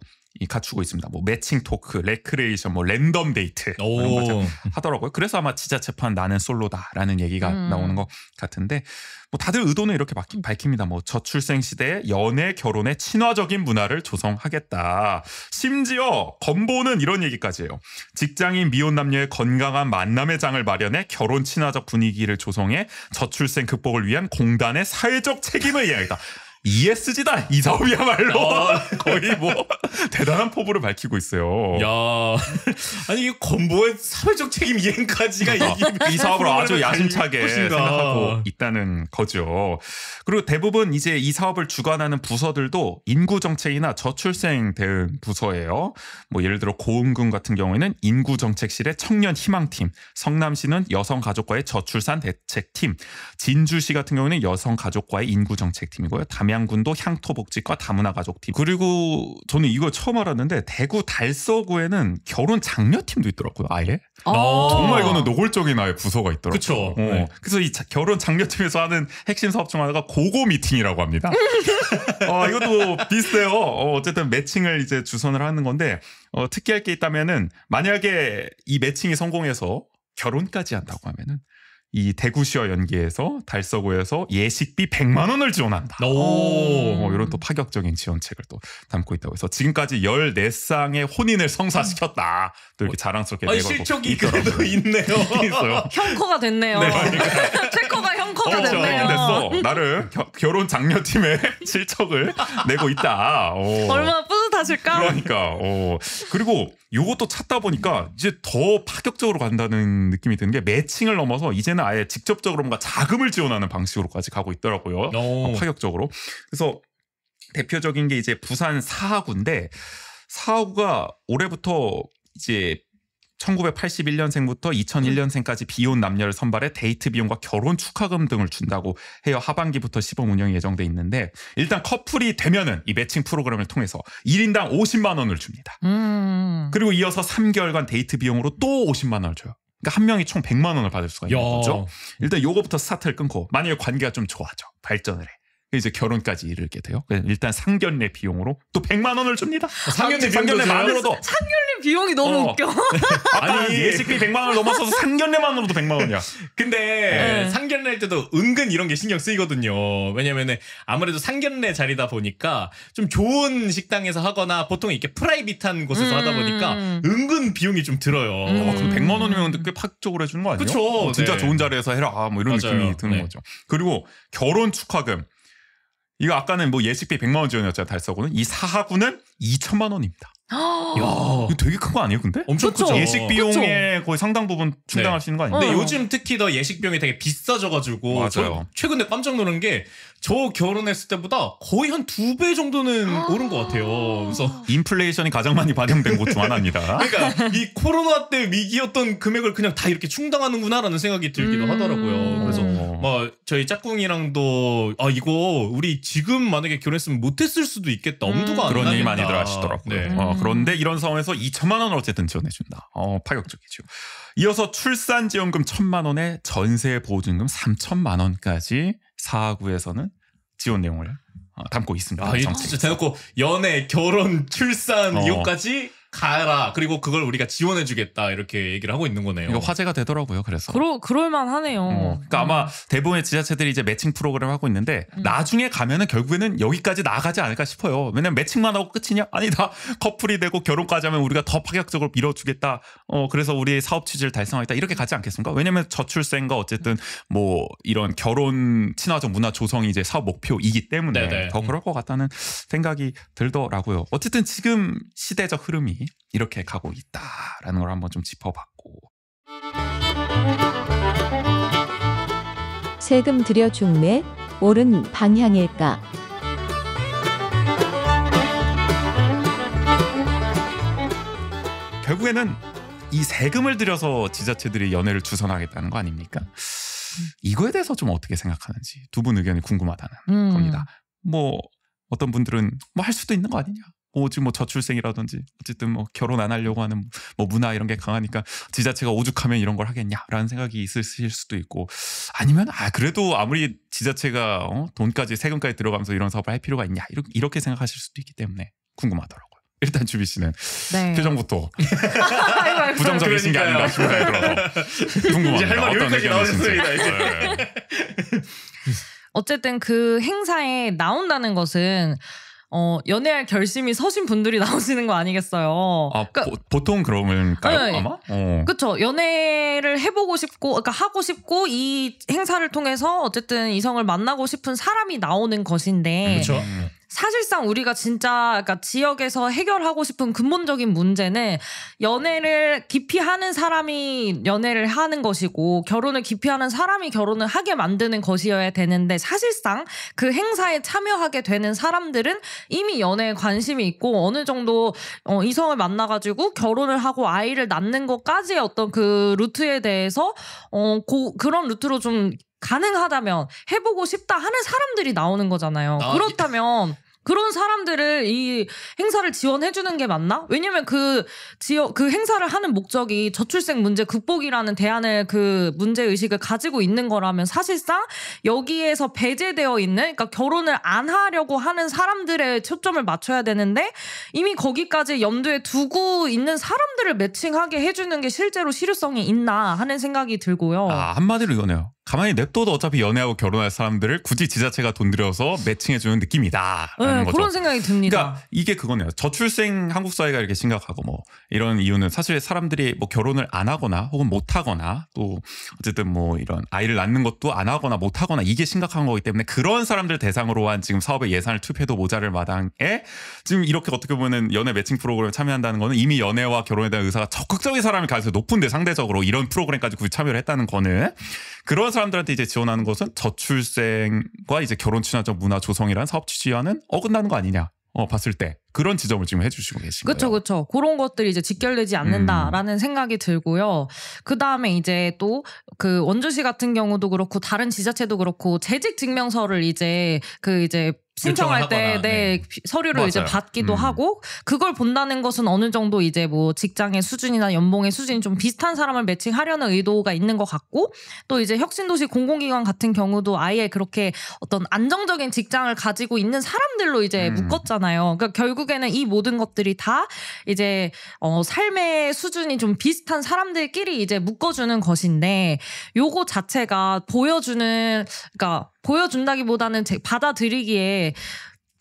갖추고 있습니다. 뭐 매칭 토크, 레크레이션, 뭐 랜덤 데이트 이런 거 하더라고요. 그래서 아마 지자체판 나는 솔로다라는 얘기가 나오는 것 같은데 뭐 다들 의도는 이렇게 밝힙니다. 뭐 저출생 시대에 연애, 결혼의 친화적인 문화를 조성하겠다. 심지어 건보는 이런 얘기까지 해요. 직장인 미혼 남녀의 건강한 만남의 장을 마련해 결혼 친화적 분위기를 조성해 저출생 극복을 위한 공단의 사회적 책임을 이야기했다. ESG다 이 사업이야말로. 거의 뭐 대단한 포부를 밝히고 있어요. 야, 아니 이 건보의 사회적 책임 이행까지가 이 사업을 아주 야심차게 생각하고 있다는 거죠. 그리고 대부분 이제 이 사업을 주관하는 부서들도 인구정책이나 저출생 대응 부서예요. 뭐 예를 들어 고흥군 같은 경우에는 인구정책실의 청년희망팀, 성남시는 여성가족과의 저출산 대책팀, 진주시 같은 경우에는 여성가족과의 인구정책팀이고요. 담양군도 향토복지과 다문화가족팀. 그리고 저는 이거 처음 알았는데 대구 달서구에는 결혼 장려팀도 있더라고요. 아예. 정말 이거는 노골적인 아예 부서가 있더라고요. 그렇죠. 네. 그래서 이 결혼 장려팀에서 하는 핵심 사업 중 하나가 고고 미팅이라고 합니다. 이것도 비슷해요. 어쨌든 매칭을 이제 주선을 하는 건데 특이할 게 있다면은 만약에 이 매칭이 성공해서 결혼까지 한다고 하면은 이 대구시와 연계해서 달서구에서 예식비 100만 원을 지원한다. 이런 또 파격적인 지원책을 또 담고 있다고 해서 지금까지 14쌍의 혼인을 성사시켰다. 또 이렇게 자랑스럽게 내걸고 실적이 그래도 있네요. 있어요. 형코가 됐네요. 최코가 형코가 됐네요. 됐어. 나름 결혼 장려팀의 실적을 내고 있다. 얼마나 뿌듯하실까? 그러니까. 그리고 요것도 찾다 보니까 이제 더 파격적으로 간다는 느낌이 드는 게 매칭을 넘어서 이제는 아예 직접적으로 뭔가 자금을 지원하는 방식으로까지 가고 있더라고요. 파격적으로. 그래서 대표적인 게 이제 부산 사하구인데 사하구가 올해부터 이제 1981년생부터 2001년생까지 비혼 남녀를 선발해 데이트 비용과 결혼 축하금 등을 준다고 해요. 하반기부터 시범 운영이 예정돼 있는데 일단 커플이 되면은 이 매칭 프로그램을 통해서 1인당 50만 원을 줍니다. 그리고 이어서 3개월간 데이트 비용으로 또 50만 원을 줘요. 그러니까 한 명이 총 100만 원을 받을 수가 있는 거죠. 일단 요거부터 스타트를 끊고 만약에 관계가 좀 좋아져 발전을 해. 이제 결혼까지 이르게 돼요. 일단 상견례 비용으로 또 100만 원을 줍니다. 상견례 상견례만으로도 상견례 비용이 너무 웃겨. 아니 예식비 100만 원을 넘어서서 상견례만으로도 100만 원이야. 근데 상견례 때도 은근 이런 게 신경 쓰이거든요. 왜냐면은 아무래도 상견례 자리다 보니까 좀 좋은 식당에서 하거나 보통 이렇게 프라이빗한 곳에서 하다 보니까 은근 비용이 좀 들어요. 그럼 100만 원이면 꽤 파격적으로 해주는 거 아니에요? 그쵸. 진짜 네. 좋은 자리에서 해라. 뭐 이런 맞아요. 느낌이 드는 네. 거죠. 그리고 결혼 축하금. 이거 아까는 뭐 예식비 100만 원 지원이었잖아요. 달서구는. 이 사하구는 2천만 원입니다. 야, 이거 되게 큰 거 아니에요, 근데? 엄청 그쵸. 크죠. 예식 비용의 거의 상당 부분 충당할 네. 수 있는 거 아니에요? 근데 어. 요즘 특히 더 예식 비용이 되게 비싸져가지고 맞아요. 저 최근에 깜짝 놀란 게 저 결혼했을 때보다 거의 한 2배 정도는 오른 것 같아요. 그래서 인플레이션이 가장 많이 반영된 곳 중 하나입니다. 그러니까 이 코로나 때 위기였던 금액을 그냥 다 이렇게 충당하는구나라는 생각이 들기도 하더라고요. 그래서 뭐 저희 짝꿍이랑도 아 이거 우리 지금 만약에 결혼했으면 못했을 수도 있겠다. 엄두가 안 그런 나겠다. 얘기 많이들 하시더라고요. 네. 그런데 이런 상황에서 2천만 원을 어쨌든 지원해준다. 파격적이죠. 이어서 출산지원금 1,000만 원에 전세 보증금 3천만 원까지 사하구에서는 지원 내용을 담고 있습니다. 아, 이 정책에서. 진짜 대놓고 연애, 결혼, 출산 어. 이것까지 가라. 그리고 그걸 우리가 지원해주겠다 이렇게 얘기를 하고 있는 거네요. 이거 화제가 되더라고요. 그래서. 그럴만 하네요. 그러니까 아마 대부분의 지자체들이 이제 매칭 프로그램을 하고 있는데 나중에 가면은 결국에는 여기까지 나가지 않을까 싶어요. 왜냐면 매칭만 하고 끝이냐? 아니다. 커플이 되고 결혼까지 하면 우리가 더 파격적으로 밀어주겠다. 그래서 우리의 사업 취지를 달성하겠다. 이렇게 가지 않겠습니까? 왜냐면 저출생과 어쨌든 뭐 이런 결혼 친화적 문화 조성이 이제 사업 목표이기 때문에 네네. 더 그럴 것 같다는 생각이 들더라고요. 어쨌든 지금 시대적 흐름이 이렇게 가고 있다라는 걸 한번 좀 짚어봤고. 세금 들여 중매 옳은 방향일까? 결국에는 이 세금을 들여서 지자체들이 연애를 주선하겠다는 거 아닙니까? 이거에 대해서 좀 어떻게 생각하는지 두 분 의견이 궁금하다는 겁니다. 뭐 어떤 분들은 뭐 할 수도 있는 거 아니냐? 지금 뭐 저출생이라든지 어쨌든 뭐 결혼 안 하려고 하는 뭐 문화 이런 게 강하니까 지자체가 오죽하면 이런 걸 하겠냐라는 생각이 있으실 수도 있고, 아니면 그래도 아무리 지자체가 돈까지 세금까지 들어가면서 이런 사업을 할 필요가 있냐 이렇게 생각하실 수도 있기 때문에 궁금하더라고요. 일단 주비 씨는 네. 표정부터 부정적이신 게 아닌가 싶어요. 궁금합니다. 이제 할 말이 어떤 여기까지 의견이신지. 나오셨습니다. 이제. 네. 어쨌든 그 행사에 나온다는 것은 연애할 결심이 서신 분들이 나오시는 거 아니겠어요. 그러니까, 보통 그러면까요? 네. 아마? 그렇죠. 연애를 해보고 싶고, 그러니까 하고 싶고 이 행사를 통해서 어쨌든 이성을 만나고 싶은 사람이 나오는 것인데, 그렇죠. 사실상 우리가 진짜 그러니까 지역에서 해결하고 싶은 근본적인 문제는 연애를 깊이 하는 사람이 연애를 하는 것이고 결혼을 깊이 하는 사람이 결혼을 하게 만드는 것이어야 되는데, 사실상 그 행사에 참여하게 되는 사람들은 이미 연애에 관심이 있고 어느 정도 이성을 만나가지고 결혼을 하고 아이를 낳는 것까지의 어떤 그 루트에 대해서 그런 루트로 좀 가능하다면 해보고 싶다 하는 사람들이 나오는 거잖아요. 그렇다면 그런 사람들을 이 행사를 지원해주는 게 맞나? 왜냐면 그 행사를 하는 목적이 저출생 문제 극복이라는 대안을 그 문제의식을 가지고 있는 거라면 사실상 여기에서 배제되어 있는, 그러니까 결혼을 안 하려고 하는 사람들의 초점을 맞춰야 되는데 이미 거기까지 염두에 두고 있는 사람들을 매칭하게 해주는 게 실제로 실효성이 있나 하는 생각이 들고요. 한마디로 이거네요. 가만히 냅둬도 어차피 연애하고 결혼할 사람들을 굳이 지자체가 돈 들여서 매칭해주는 느낌이다. 네, 거죠. 그런 생각이 듭니다. 그러니까 이게 그거네요. 저출생 한국 사회가 이렇게 심각하고 뭐 이런 이유는 사실 사람들이 뭐 결혼을 안 하거나 혹은 못 하거나 또 어쨌든 뭐 이런 아이를 낳는 것도 안 하거나 못 하거나 이게 심각한 거기 때문에 그런 사람들 대상으로 한 지금 사업의 예산을 투입해도 모자랄 마당에 지금 이렇게 어떻게 보면 연애 매칭 프로그램에 참여한다는 거는 이미 연애와 결혼에 대한 의사가 적극적인 사람일 가능성이 높은데 상대적으로 이런 프로그램까지 굳이 참여를 했다는 거는 그런 사람들한테 이제 지원하는 것은 저출생과 이제 결혼 친화적 문화 조성이라는 사업 취지와는 어긋나는 거 아니냐. 봤을 때 그런 지점을 지금 해주시고 계신 거예요. 그렇죠. 그런 것들이 이제 직결되지 않는다라는 생각이 들고요. 그 다음에 이제 또 그 원주시 같은 경우도 그렇고 다른 지자체도 그렇고 재직 증명서를 이제 신청할 때 하거나, 네, 서류를 이제 맞아요. 받기도 하고 그걸 본다는 것은 어느 정도 이제 뭐 직장의 수준이나 연봉의 수준이 좀 비슷한 사람을 매칭하려는 의도가 있는 것 같고 또 이제 혁신도시 공공기관 같은 경우도 아예 그렇게 어떤 안정적인 직장을 가지고 있는 사람들로 이제 묶었잖아요. 그러니까 결국에는 이 모든 것들이 다 이제 삶의 수준이 좀 비슷한 사람들끼리 이제 묶어주는 것인데 요거 자체가 그러니까 보여준다기보다는 받아들이기에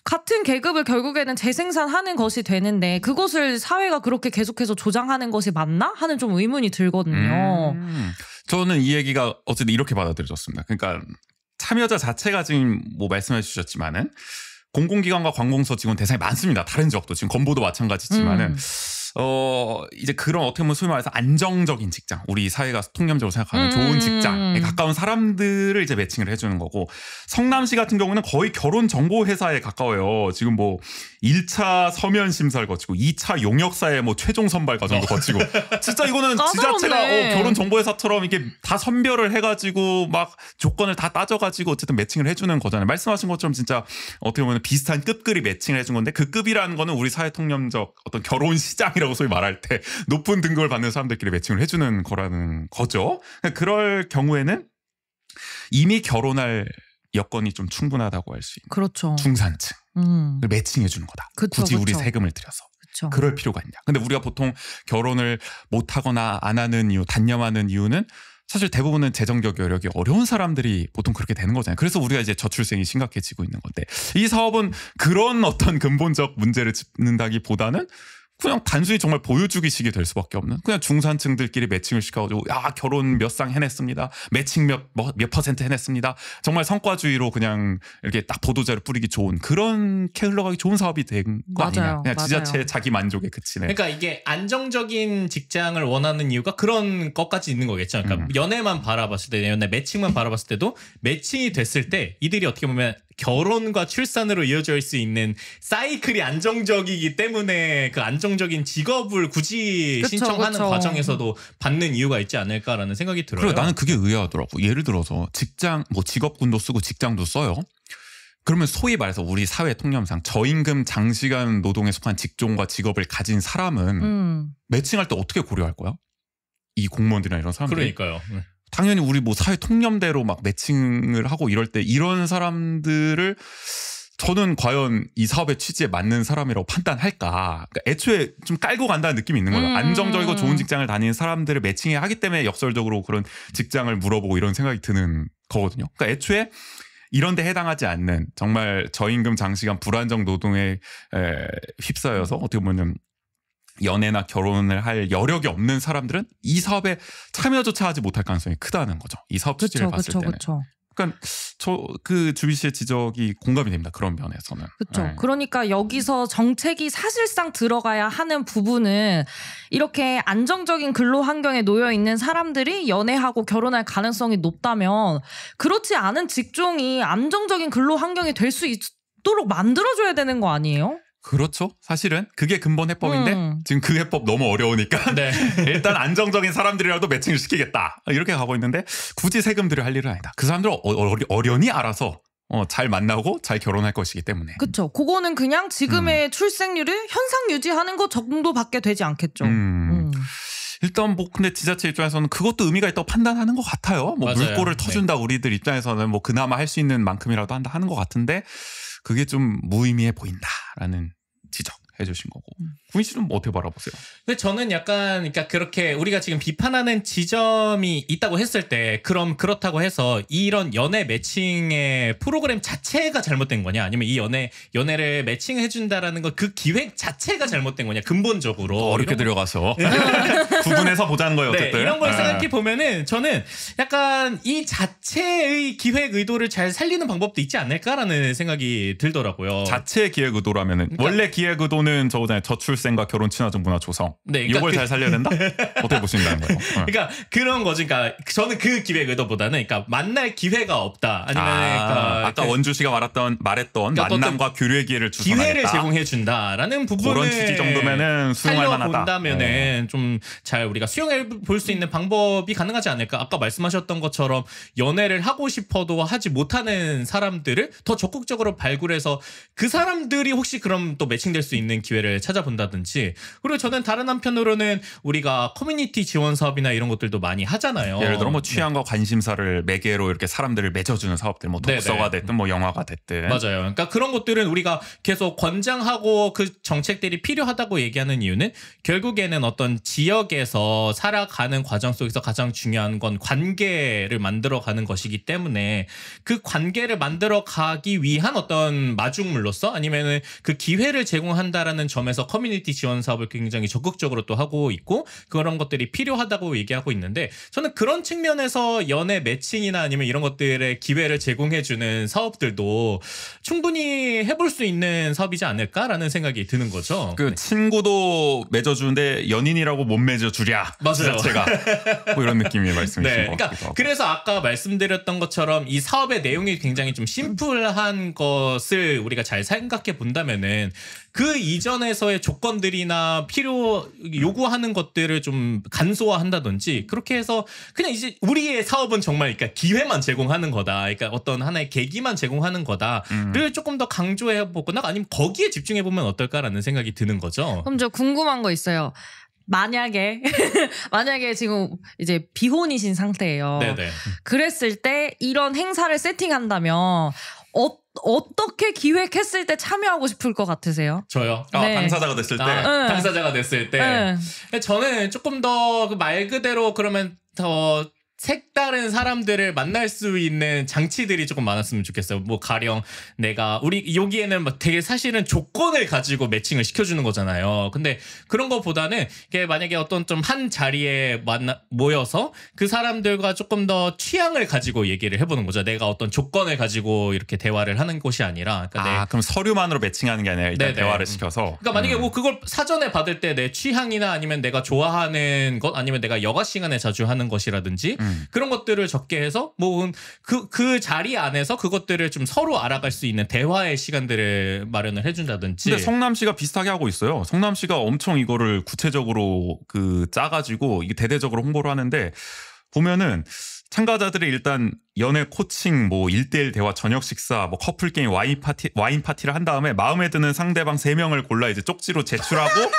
같은 계급을 결국에는 재생산하는 것이 되는데 그것을 사회가 그렇게 계속해서 조장하는 것이 맞나 하는 좀 의문이 들거든요. 저는 이 얘기가 어쨌든 이렇게 받아들여졌습니다. 그러니까 참여자 자체가 지금 뭐 말씀해 주셨지만은 공공기관과 관공서 직원 대상이 많습니다. 다른 지역도 지금 건보도 마찬가지지만은 이제 그런 어떻게 보면 소위 말해서 안정적인 직장, 우리 사회가 통념적으로 생각하는 좋은 직장에 가까운 사람들을 이제 매칭을 해주는 거고 성남시 같은 경우는 거의 결혼 정보 회사에 가까워요. 지금 뭐 1차 서면 심사를 거치고 2차 용역사의 뭐 최종 선발 과정도 거치고 진짜 이거는 지자체가 결혼 정보 회사처럼 이게 다 선별을 해가지고 막 조건을 다 따져가지고 어쨌든 매칭을 해주는 거잖아요. 말씀하신 것처럼 진짜 어떻게 보면 비슷한 급들이 매칭을 해준 건데 그 급이라는 거는 우리 사회 통념적 어떤 결혼 시장이라고 소위 말할 때 높은 등급을 받는 사람들끼리 매칭을 해주는 거라는 거죠. 그럴 경우에는 이미 결혼할 여건이 좀 충분하다고 할 수 있는 그렇죠. 중산층을 매칭해 주는 거다. 그쵸, 굳이 우리 그쵸. 세금을 들여서. 그쵸. 그럴 필요가 있냐. 근데 우리가 보통 결혼을 못하거나 안 하는 이유, 단념하는 이유는 사실 대부분은 재정적 여력이 어려운 사람들이 보통 그렇게 되는 거잖아요. 그래서 우리가 이제 저출생이 심각해지고 있는 건데 이 사업은 그런 어떤 근본적 문제를 짚는다기보다는 그냥 단순히 정말 보여주기식이 될 수밖에 없는 그냥 중산층들끼리 매칭을 시켜가지고 야 결혼 몇 상 해냈습니다. 매칭 몇 퍼센트 해냈습니다. 정말 성과주의로 그냥 이렇게 딱 보도자료 뿌리기 좋은 그렇게 흘러가기 좋은 사업이 된 거 아니냐. 그냥 지자체 자기 만족에 그치네. 그러니까 이게 안정적인 직장을 원하는 이유가 그런 것까지 있는 거겠죠. 그러니까 연애만 바라봤을 때, 연애 매칭만 바라봤을 때도 매칭이 됐을 때 이들이 어떻게 보면 결혼과 출산으로 이어질 수 있는 사이클이 안정적이기 때문에 그 안정적인 직업을 굳이 신청하는 과정에서도 받는 이유가 있지 않을까라는 생각이 들어요. 그리고 나는 그게 의아하더라고. 예를 들어서 직장, 뭐 직업군도 쓰고 직장도 써요. 그러면 소위 말해서 우리 사회 통념상 저임금 장시간 노동에 속한 직종과 직업을 가진 사람은 매칭할 때 어떻게 고려할 거야? 이 공무원들이나 이런 사람들이. 그러니까요. 당연히 우리 뭐 사회 통념대로 막 매칭을 하고 이럴 때 이런 사람들을 저는 과연 이 사업의 취지에 맞는 사람이라고 판단할까? 그러니까 애초에 좀 깔고 간다는 느낌이 있는 거예요. 안정적이고 좋은 직장을 다니는 사람들을 매칭해야 하기 때문에 역설적으로 그런 직장을 물어보고 이런 생각이 드는 거거든요. 그러니까 애초에 이런 데 해당하지 않는 정말 저임금 장시간 불안정 노동에 휩싸여서 어떻게 보면 연애나 결혼을 할 여력이 없는 사람들은 이 사업에 참여조차 하지 못할 가능성이 크다는 거죠. 이 사업 취지를 봤을 때는. 그러니까 그 주비 씨의 지적이 공감이 됩니다. 그런 면에서는. 그렇죠. 네. 그러니까 여기서 정책이 사실상 들어가야 하는 부분은 이렇게 안정적인 근로 환경에 놓여 있는 사람들이 연애하고 결혼할 가능성이 높다면 그렇지 않은 직종이 안정적인 근로 환경이 될 수 있도록 만들어줘야 되는 거 아니에요? 그렇죠. 사실은 그게 근본 해법인데 지금 그 해법 너무 어려우니까 네. 일단 안정적인 사람들이라도 매칭을 시키겠다. 이렇게 가고 있는데 굳이 세금들이 할 일은 아니다. 그 사람들은 어련히 알아서 잘 만나고 잘 결혼할 것이기 때문에. 그렇죠. 그거는 그냥 지금의 출생률을 현상 유지하는 것 정도밖에 되지 않겠죠. 일단 뭐 근데 지자체 입장에서는 그것도 의미가 있다고 판단하는 것 같아요. 뭐 맞아요. 물꼬를 터준다 우리들 입장에서는 뭐 그나마 할 수 있는 만큼이라도 한다 하는 것 같은데 그게 좀 무의미해 보인다라는 지적해 주신 거고. 구인 씨는 뭐 어떻게 바라보세요? 근데 저는 약간 그러니까 그렇게 우리가 지금 비판하는 지점이 있다고 했을 때 그럼 그렇다고 해서 이런 연애 매칭의 프로그램 자체가 잘못된 거냐 아니면 이 연애를 매칭해 준다라는 거 그 기획 자체가 잘못된 거냐 근본적으로 어렵게 들어가서 구분해서 보자는 거예요. 어쨌든. 네, 이런 걸 생각해 보면은 저는 약간 이 자체의 기획 의도를 잘 살리는 방법도 있지 않을까라는 생각이 들더라고요. 자체 기획 의도라면은 그러니까, 원래 기획 의도는 저거잖아요. 저출생과 결혼 친화적 문화 조성. 네, 그러니까 이걸 잘 살려야 된다? 어떻게 보신다는 거예요? 그러니까 그런 거지. 그러니까 저는 그 기획 의도보다는 그러니까 만날 기회가 없다. 아니면 그러니까 아까 원주 씨가 말했던 그러니까 만남과 교류의 기회를 주선하겠다. 기회를 제공해 준다라는 부분을 그런 취지 정도면은 수용할 만하다. 본다면은 좀 잘 우리가 수용해 볼 수 있는 방법이 가능하지 않을까. 아까 말씀하셨던 것처럼 연애를 하고 싶어도 하지 못하는 사람들을 더 적극적으로 발굴해서 그 사람들이 혹시 그럼 또 매칭될 수 있는 기회를 찾아본다든지. 그리고 저는 다른 한편으로는 우리가 커뮤니티 지원 사업이나 이런 것들도 많이 하잖아요. 예를 들어 뭐 취향과 관심사를 매개로 이렇게 사람들을 맺어주는 사업들, 뭐 독서가 됐든 뭐 영화가 됐든. 맞아요. 그러니까 그런 것들은 우리가 계속 권장하고 그 정책들이 필요하다고 얘기하는 이유는 결국에는 어떤 지역에서 살아가는 과정 속에서 가장 중요한 건 관계를 만들어가는 것이기 때문에 그 관계를 만들어가기 위한 어떤 마중물로서 아니면은 그 기회를 제공한다라는 점에서 커뮤니티 지원 사업을 굉장히 적극적으로 또 하고 있고 그런 것들이 필요하다고 얘기하고 있는데 저는 그런 측면에서 연애 매칭이나 아니면 이런 것들의 기회를 제공해주는 사업들도 충분히 해볼 수 있는 사업이지 않을까라는 생각이 드는 거죠. 그 친구도 맺어주는데 연인이라고 못 맺어주랴. 맞아요. 제가 뭐 이런 느낌의 말씀이신 네, 것 그러니까 같기도 하고. 그래서 아까 말씀드렸던 것처럼 이 사업의 내용이 굉장히 좀 심플한 것을 우리가 잘 생각해 본다면은 그 이전에서의 조건들이나 요구하는 것들을 좀 간소화한다든지 그렇게 해서 그냥 이제 우리의 사업은 정말 그러니까 기회만 제공하는 거다. 그러니까 어떤 하나의 계기만 제공하는 거다를 조금 더 강조해 보거나 아니면 거기에 집중해 보면 어떨까라는 생각이 드는 거죠. 그럼 저 궁금한 거 있어요. 만약에 지금 이제 비혼이신 상태예요. 네네. 그랬을 때 이런 행사를 세팅한다면 어떻게 기획했을 때 참여하고 싶을 것 같으세요? 저요. 네. 당사자가 됐을 때. 당사자가 됐을 때 저는 조금 더 말 그대로 그러면 더 색다른 사람들을 만날 수 있는 장치들이 조금 많았으면 좋겠어요. 뭐 가령 우리 여기에는 막 되게 사실은 조건을 가지고 매칭을 시켜주는 거잖아요. 근데 그런 거보다는 이게 만약에 어떤 좀 한 자리에 모여서 그 사람들과 조금 더 취향을 가지고 얘기를 해보는 거죠. 내가 어떤 조건을 가지고 이렇게 대화를 하는 것이 아니라. 그러니까 그럼 서류만으로 매칭하는 게 아니라 일단 네네. 대화를 시켜서. 그러니까 만약에 뭐 그걸 사전에 받을 때 내 취향이나 아니면 내가 좋아하는 것 아니면 내가 여가 시간에 자주 하는 것이라든지 그런 것들을 적게 해서 뭐 그 자리 안에서 그것들을 좀 서로 알아갈 수 있는 대화의 시간들을 마련을 해준다든지. 근데 성남시가 비슷하게 하고 있어요. 성남시가 엄청 이거를 구체적으로 짜가지고 이게 대대적으로 홍보를 하는데 보면은 참가자들이 일단 연애 코칭, 뭐 1대1 대화, 저녁 식사, 뭐 커플 게임, 와인 파티를 한 다음에 마음에 드는 상대방 3명을 골라 이제 쪽지로 제출하고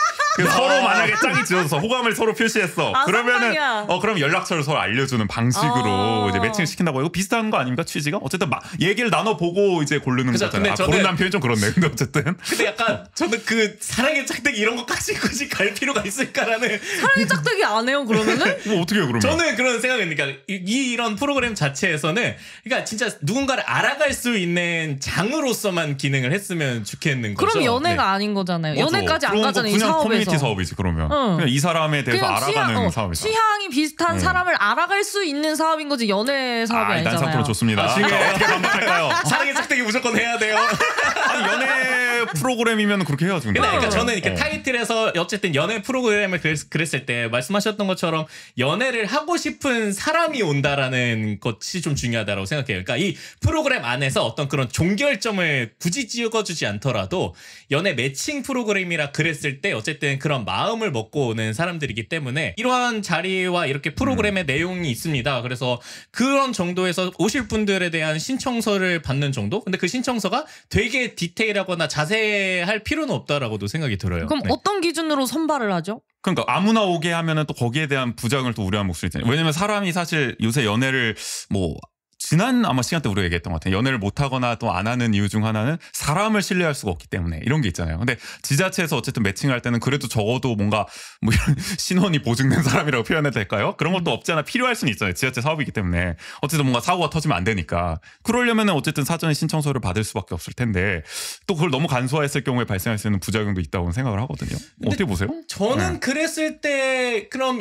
서로 만약에 짝이 지어서 호감을 서로 표시했어. 그러면은 그럼 연락처를 서로 알려주는 방식으로 이제 매칭을 시킨다고. 이거 비슷한 거 아닙니까 취지가? 어쨌든 얘기를 나눠보고 이제 고르는 거잖아요. 고른다는 표현 좀 그렇네. 근데 어쨌든. 근데 약간 저는 그 사랑의 짝대기 이런 것까지 굳이 갈 필요가 있을까라는. 사랑의 짝대기 안 해요 그러면은? 뭐 어떻게 해요 그러면? 저는 그런 생각이니까 이런 프로그램 자체에서는 그러니까 진짜 누군가를 알아갈 수 있는 장으로서만 기능을 했으면 좋겠는 거죠. 그럼 연애가 아닌 거잖아요. 맞아. 연애까지 안 가잖아요. 이 그냥 사업에서. 커뮤니티 사업이지 그러면. 그냥 이 사람에 대해서 알아가는 사업이죠. 취향이 비슷한 사람을 알아갈 수 있는 사업인 거지 연애 사업이 아니잖아요. 일단 상태로 좋습니다. 어떻게 반박할까요? 사랑의 짝대기 무조건 해야 돼요. 아니 연애 프로그램이면 그렇게 해야죠. 근데. 그러니까 저는 이렇게 타이틀에서 어쨌든 연애 프로그램을 그랬을 때 말씀하셨던 것처럼 연애를 하고 싶은 사람이 온다라는 것이 좀 중요하다고 생각해요. 그러니까 이 프로그램 안에서 어떤 그런 종결점을 굳이 찍어주지 않더라도 연애 매칭 프로그램이라 그랬을 때 어쨌든 그런 마음을 먹고 오는 사람들이기 때문에 이러한 자리와 이렇게 프로그램의 내용이 있습니다. 그래서 그런 정도에서 오실 분들에 대한 신청서를 받는 정도? 근데 그 신청서가 되게 디테일하거나 자세할 필요는 없다라고도 생각이 들어요. 그럼 어떤 기준으로 선발을 하죠? 그러니까 아무나 오게 하면은 또 거기에 대한 부작용을 또 우려하는 목소리 있잖아요. 왜냐면 사람이 사실 요새 연애를 뭐 지난 아마 시간 때 우리가 얘기했던 것 같아요. 연애를 못하거나 또 안 하는 이유 중 하나는 사람을 신뢰할 수가 없기 때문에 이런 게 있잖아요. 근데 지자체에서 어쨌든 매칭할 때는 그래도 적어도 뭔가 뭐 이런 신원이 보증된 사람이라고 표현해도 될까요? 그런 것도 없지 않아 필요할 수는 있잖아요. 지자체 사업이기 때문에 어쨌든 뭔가 사고가 터지면 안 되니까 그러려면은 어쨌든 사전에 신청서를 받을 수밖에 없을 텐데 또 그걸 너무 간소화했을 경우에 발생할 수 있는 부작용도 있다고 생각을 하거든요. 어떻게 보세요? 저는 그랬을 때 그럼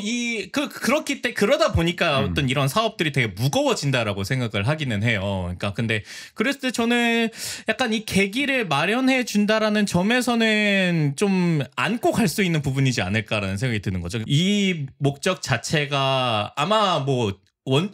그러다 보니까 어떤 이런 사업들이 되게 무거워진다라고 생각을 하기는 해요. 그러니까 근데 그랬을 때 저는 약간 이 계기를 마련해 준다라는 점에서는 좀 안고 갈 수 있는 부분이지 않을까라는 생각이 드는 거죠. 이 목적 자체가 아마 뭐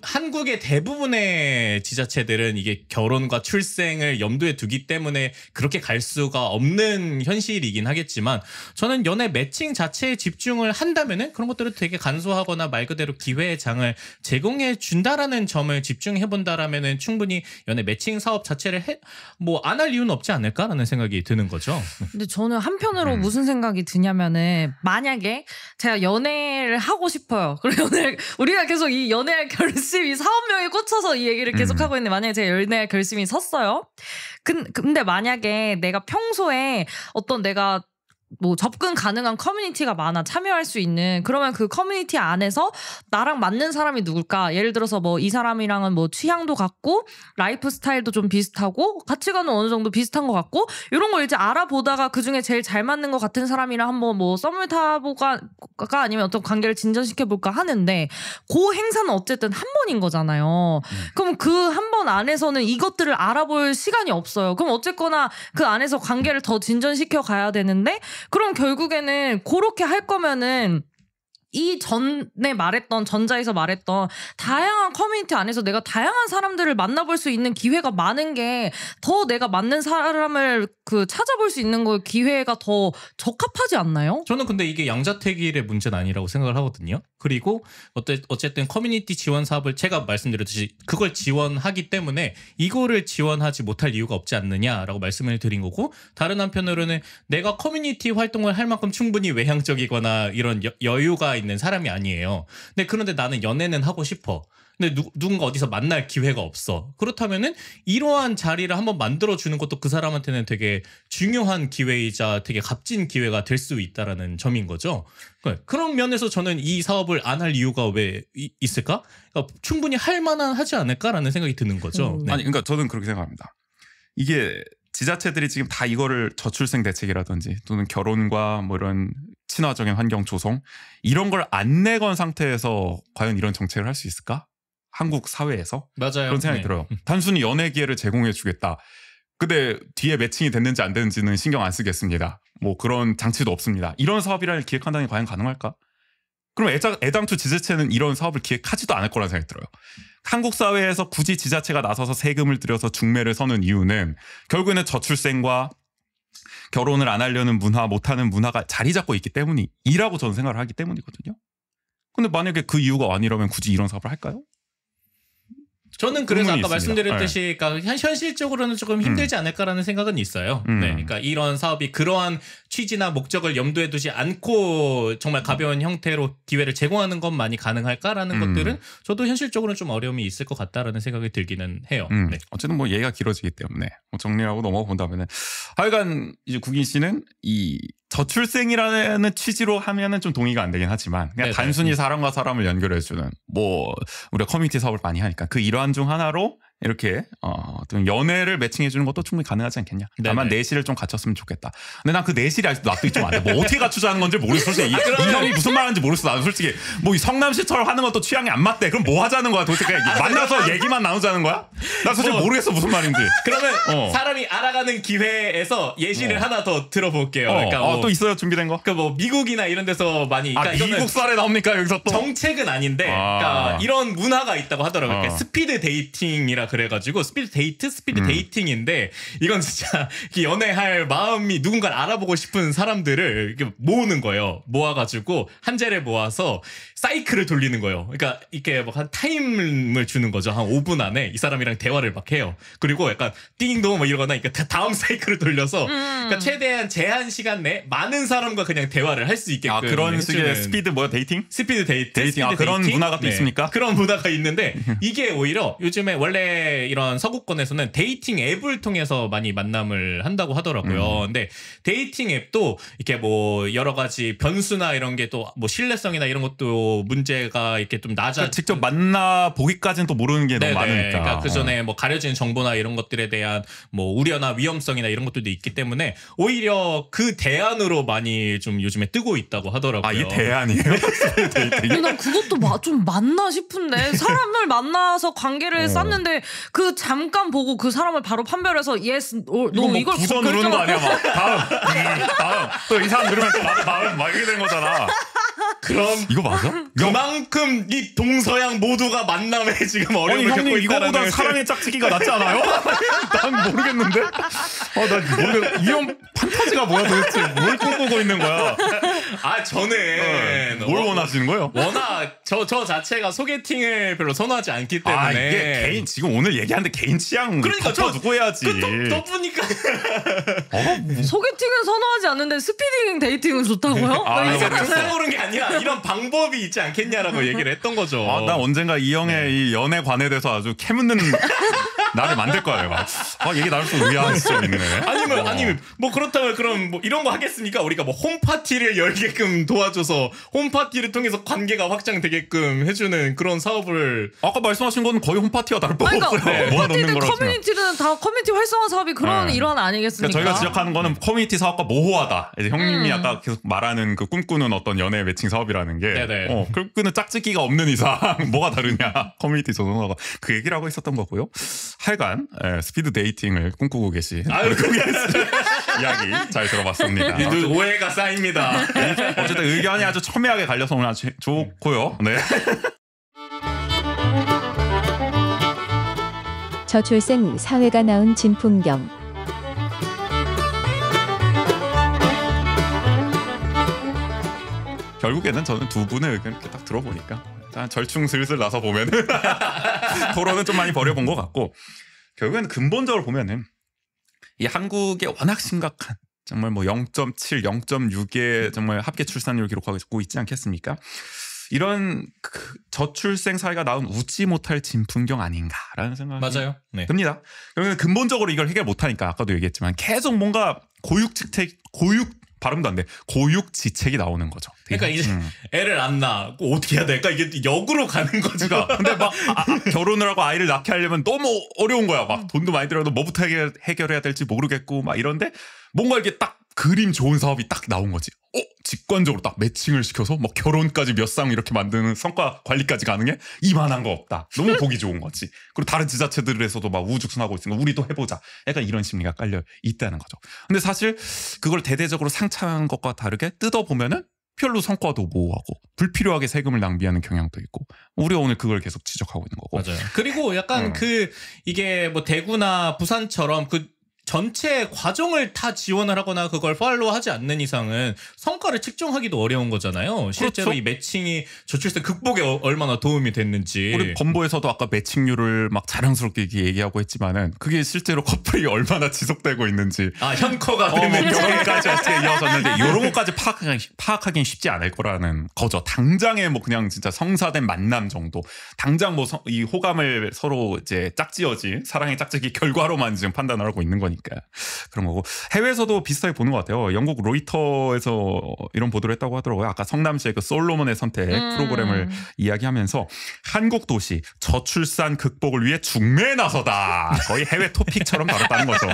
한국의 대부분의 지자체들은 이게 결혼과 출생을 염두에 두기 때문에 그렇게 갈 수가 없는 현실이긴 하겠지만 저는 연애 매칭 자체에 집중을 한다면은 그런 것들을 되게 간소하거나 말 그대로 기회의 장을 제공해 준다라는 점을 집중해 본다라면은 충분히 연애 매칭 사업 자체를 뭐 안 할 이유는 없지 않을까라는 생각이 드는 거죠. 근데 저는 한편으로 무슨 생각이 드냐면은 만약에 제가 연애를 하고 싶어요. 그리고 우리가 계속 이 연애할 결심이 사업명에 꽂혀서 이 얘기를 계속 하고 있는데 만약에 제가 연애할 결심이 섰어요. 근데 만약에 내가 평소에 어떤 내가 뭐 접근 가능한 커뮤니티가 많아 참여할 수 있는 그러면 그 커뮤니티 안에서 나랑 맞는 사람이 누굴까? 예를 들어서 뭐 이 사람이랑은 뭐 취향도 같고 라이프 스타일도 좀 비슷하고 가치관은 어느 정도 비슷한 것 같고 이런 걸 이제 알아보다가 그 중에 제일 잘 맞는 것 같은 사람이랑 한번 뭐 썸을 타볼까 아니면 어떤 관계를 진전시켜볼까 하는데 그 행사는 어쨌든 한 번인 거잖아요. 그럼 그 한 번 안에서는 이것들을 알아볼 시간이 없어요. 그럼 어쨌거나 그 안에서 관계를 더 진전시켜 가야 되는데 그럼 결국에는 그렇게 할 거면은 이 전에 말했던 전자에서 말했던 다양한 커뮤니티 안에서 내가 다양한 사람들을 만나볼 수 있는 기회가 많은 게 더 내가 맞는 사람을 그 찾아볼 수 있는 거 기회가 더 적합하지 않나요? 저는 근데 이게 양자택일의 문제는 아니라고 생각을 하거든요. 그리고 어쨌든 커뮤니티 지원 사업을 제가 말씀드렸듯이 그걸 지원하기 때문에 이거를 지원하지 못할 이유가 없지 않느냐라고 말씀을 드린 거고 다른 한편으로는 내가 커뮤니티 활동을 할 만큼 충분히 외향적이거나 이런 여유가 있는 사람이 아니에요. 그런데 나는 연애는 하고 싶어. 근데 누군가 어디서 만날 기회가 없어. 그렇다면은 이러한 자리를 한번 만들어주는 것도 그 사람한테는 되게 중요한 기회이자 되게 값진 기회가 될 수 있다라는 점인 거죠. 그런 면에서 저는 이 사업을 안 할 이유가 왜 있을까? 그러니까 충분히 할 만한 하지 않을까라는 생각이 드는 거죠. 네. 아니 그러니까 저는 그렇게 생각합니다. 이게 지자체들이 지금 다 이거를 저출생 대책이라든지 또는 결혼과 뭐 이런 친화적인 환경 조성 이런 걸 안 내건 상태에서 과연 이런 정책을 할 수 있을까? 한국 사회에서 맞아요. 그런 생각이 들어요. 단순히 연애 기회를 제공해 주겠다. 근데 뒤에 매칭이 됐는지 안 됐는지는 신경 안 쓰겠습니다. 뭐 그런 장치도 없습니다. 이런 사업이라는 기획한다는 게 과연 가능할까? 그럼 애당초 지자체는 이런 사업을 기획하지도 않을 거라는 생각이 들어요. 한국 사회에서 굳이 지자체가 나서서 세금을 들여서 중매를 서는 이유는 결국에는 저출생과 결혼을 안 하려는 문화, 못하는 문화가 자리 잡고 있기 때문이라고 저는 생각을 하기 때문이거든요. 근데 만약에 그 이유가 아니라면 굳이 이런 사업을 할까요? 저는 그래서 아까 있습니다. 말씀드렸듯이 그러니까 현실적으로는 조금 힘들지 않을까라는 생각은 있어요. 네, 그러니까 이런 사업이 그러한 취지나 목적을 염두에 두지 않고 정말 가벼운 형태로 기회를 제공하는 것만이 가능할까라는 것들은 저도 현실적으로는 좀 어려움이 있을 것 같다라는 생각이 들기는 해요. 네. 어쨌든 뭐 얘기가 길어지기 때문에 뭐 정리하고 넘어가 본다면은 하여간 이제 국인 씨는 이 저출생이라는 취지로 하면은 좀 동의가 안 되긴 하지만 그냥 네네. 단순히 사람과 사람을 연결해주는 뭐 우리가 커뮤니티 사업을 많이 하니까 그 일환 중 하나로 이렇게 어떤 연애를 매칭해주는 것도 충분히 가능하지 않겠냐. 네네. 다만 내실을 좀 갖췄으면 좋겠다. 근데 난 그 내실이 아직도 납득이 좀 안 돼. 뭐 어떻게 갖추자는 건지 모르겠어. 솔직히 이 형이 무슨 말하는지 모르겠어. 나는 솔직히 뭐 이 성남시처럼 하는 것도 취향이 안 맞대. 그럼 뭐 하자는 거야? 도대체 그냥 만나서 얘기만 나누자는 거야? 나 솔직히 모르겠어 무슨 말인지. 그러면 사람이 알아가는 기회에서 예시를 하나 더 들어볼게요. 그러니까 또 있어요 준비된 거? 뭐 미국이나 이런 데서 많이 그러니까 이거는 미국 사례 나옵니까 여기서 또? 정책은 아닌데 그러니까 이런 문화가 있다고 하더라고요. 그러니까 스피드 데이팅이라 그래가지고 스피드 데이팅인데 이건 진짜 연애할 마음이 누군가를 알아보고 싶은 사람들을 이렇게 모으는 거예요. 모아가지고 한자리에 모아서 사이클을 돌리는 거예요. 그러니까 이렇게 막 한 타임을 주는 거죠. 한 5분 안에 이 사람이랑 대화를 막 해요. 그리고 약간 띵동 뭐 이러거나 그러니까 다음 사이클을 돌려서 그러니까 최대한 제한 시간 내에 많은 사람과 그냥 대화를 할 수 있게끔 그런 식의 스피드 뭐야 데이팅? 스피드 데이팅. 스피드 그런 데이팅? 문화가 또 있습니까? 그런 문화가 있는데 이게 오히려 요즘에 원래 이런 서구권에서는 데이팅 앱을 통해서 많이 만남을 한다고 하더라고요. 근데 데이팅 앱도 이렇게 뭐 여러 가지 변수나 이런 게 또 뭐 신뢰성이나 이런 것도 문제가 이렇게 좀 그러니까 직접 만나 보기까지는 또 모르는 게 너무 많으니까. 그러니까 그 전에 뭐 가려진 정보나 이런 것들에 대한 뭐 우려나 위험성이나 이런 것들도 있기 때문에 오히려 그 대안으로 많이 좀 요즘에 뜨고 있다고 하더라고요. 이게 대안이에요? 근데 난 그것도 좀 맞나 싶은데 사람을 만나서 관계를 쌓는데 그 잠깐 보고 그 사람을 바로 판별해서 yes, no 뭐 이걸 부서 누르는 거 아니야 막 다음 또 이 사람 누르면 또 다음 막 이렇게 되는 거잖아. 그럼 이거 맞아? 그만큼 이 동서양 모두가 만남에 지금 아니 어려움을 겪고 형님 있다는 이거보다 사랑의 짝짓기가 낫지 않아요? 난 모르겠는데. 난 모르겠. 이런 판타지가 뭐야 도대체? 뭘 꿈꾸고 있는 거야? 저는 뭘 원하시는 거예요? 워낙 저 자체가 소개팅을 별로 선호하지 않기 때문에 아 이게 개인 지금 오늘 얘기하는데 개인 취향 그러니까 두고 해야지. 덮으니까 소개팅은 선호하지 않는데 스피딩 데이팅은 좋다고요? 이제 장난 고른 게 아니라 이런 방법이 있지 않겠냐라고 얘기를 했던 거죠. 나 언젠가 이 형의 이 연애 관에 대해서 아주 캐묻는 나를 만들 거예요. 얘기 나눌수록 의아한 시점이 있네. 아니면 뭐 그렇다면 그럼 뭐 이런 거 하겠습니까? 우리가 뭐 홈파티를 열게끔 도와줘서 홈파티를 통해서 관계가 확장되게끔 해주는 그런 사업을 아까 말씀하신 건 거의 홈파티와 다를 바 그러니까 없어요. 뭐가 넣는 홈파티든 거라고 커뮤니티든 다 커뮤니티 활성화 사업이 그런 일환 아니겠습니까? 그러니까 저희가 지적하는 거는 커뮤니티 사업과 모호하다. 이제 형님이 아까 계속 말하는 그 꿈꾸는 어떤 연애 매칭 사업이라는 게 네네. 그는 짝짓기가 없는 이상 뭐가 다르냐. 커뮤니티 조성화가 그 얘기를 하고 있었던 거고요. 하여간 스피드 데이팅을 꿈꾸고 계신 이야기 잘 들어봤습니다. 오해가 쌓입니다. 어쨌든 의견이 아주 첨예하게 갈려서 오늘 아주 좋고요. 네. 저출생 사회가 낳은 진풍경. 결국에는 저는 두 분의 의견을 이렇게 딱 들어보니까 절충 슬슬 나서 보면은 토론은 좀 많이 벌여본 것 같고 결국에는 근본적으로 보면은 이 한국의 워낙 심각한 정말 뭐 0.7, 0.6의 정말 합계 출산율을 기록하고 있지 않겠습니까? 이런 저출생 사회가 낳은 웃지 못할 진풍경 아닌가라는 생각이 맞아요. 네. 듭니다. 그러면 근본적으로 이걸 해결 못하니까 아까도 얘기했지만 계속 뭔가 발음도 안 돼. 고육지책이 나오는 거죠. 그러니까 이제 애를 안 낳아. 어떻게 해야 될까? 이게 역으로 가는 거죠. 그러니까 근데 막 결혼을 하고 아이를 낳게 하려면 너무 어려운 거야. 막 돈도 많이 들어도 뭐부터 해결해야 될지 모르겠고 막 이런데 뭔가 이렇게 딱 그림 좋은 사업이 딱 나온 거지. 직관적으로 딱 매칭을 시켜서 뭐 결혼까지 몇 쌍 이렇게 만드는 성과 관리까지 가능해? 이만한 거 없다. 너무 보기 좋은 거지. 그리고 다른 지자체들에서도 막 우죽순하고 있으니까 우리도 해보자. 약간 이런 심리가 깔려 있다는 거죠. 근데 사실 그걸 대대적으로 상창한 것과 다르게 뜯어보면은 별로 성과도 모호하고 불필요하게 세금을 낭비하는 경향도 있고 우리가 오늘 그걸 계속 지적하고 있는 거고. 맞아요. 그리고 약간 이게 뭐 대구나 부산처럼 전체 과정을 다 지원을 하거나 그걸 팔로우하지 않는 이상은 성과를 측정하기도 어려운 거잖아요. 실제로 그렇죠? 이 매칭이 저출생 극복에 얼마나 도움이 됐는지. 우리 범보에서도 아까 매칭률을 막 자랑스럽게 얘기하고 했지만은 그게 실제로 커플이 얼마나 지속되고 있는지. 현커가 뭐 되는 결혼까지 어떻게 이어졌는데 이런 것까지 파악하기는 쉽지 않을 거라는 거죠. 당장에 뭐 그냥 진짜 성사된 만남 정도. 당장 뭐 이 호감을 서로 이제 짝지어진 사랑의 짝짓기 결과로만 지금 판단을 하고 있는 거니까. 그런 거고 해외에서도 비슷하게 보는 것 같아요. 영국 로이터에서 이런 보도를 했다고 하더라고요. 아까 성남시의 그 솔로몬의 선택 프로그램을 이야기하면서 한국 도시 저출산 극복을 위해 중매에 나서다. 거의 해외 토픽처럼 다뤘다는 거죠.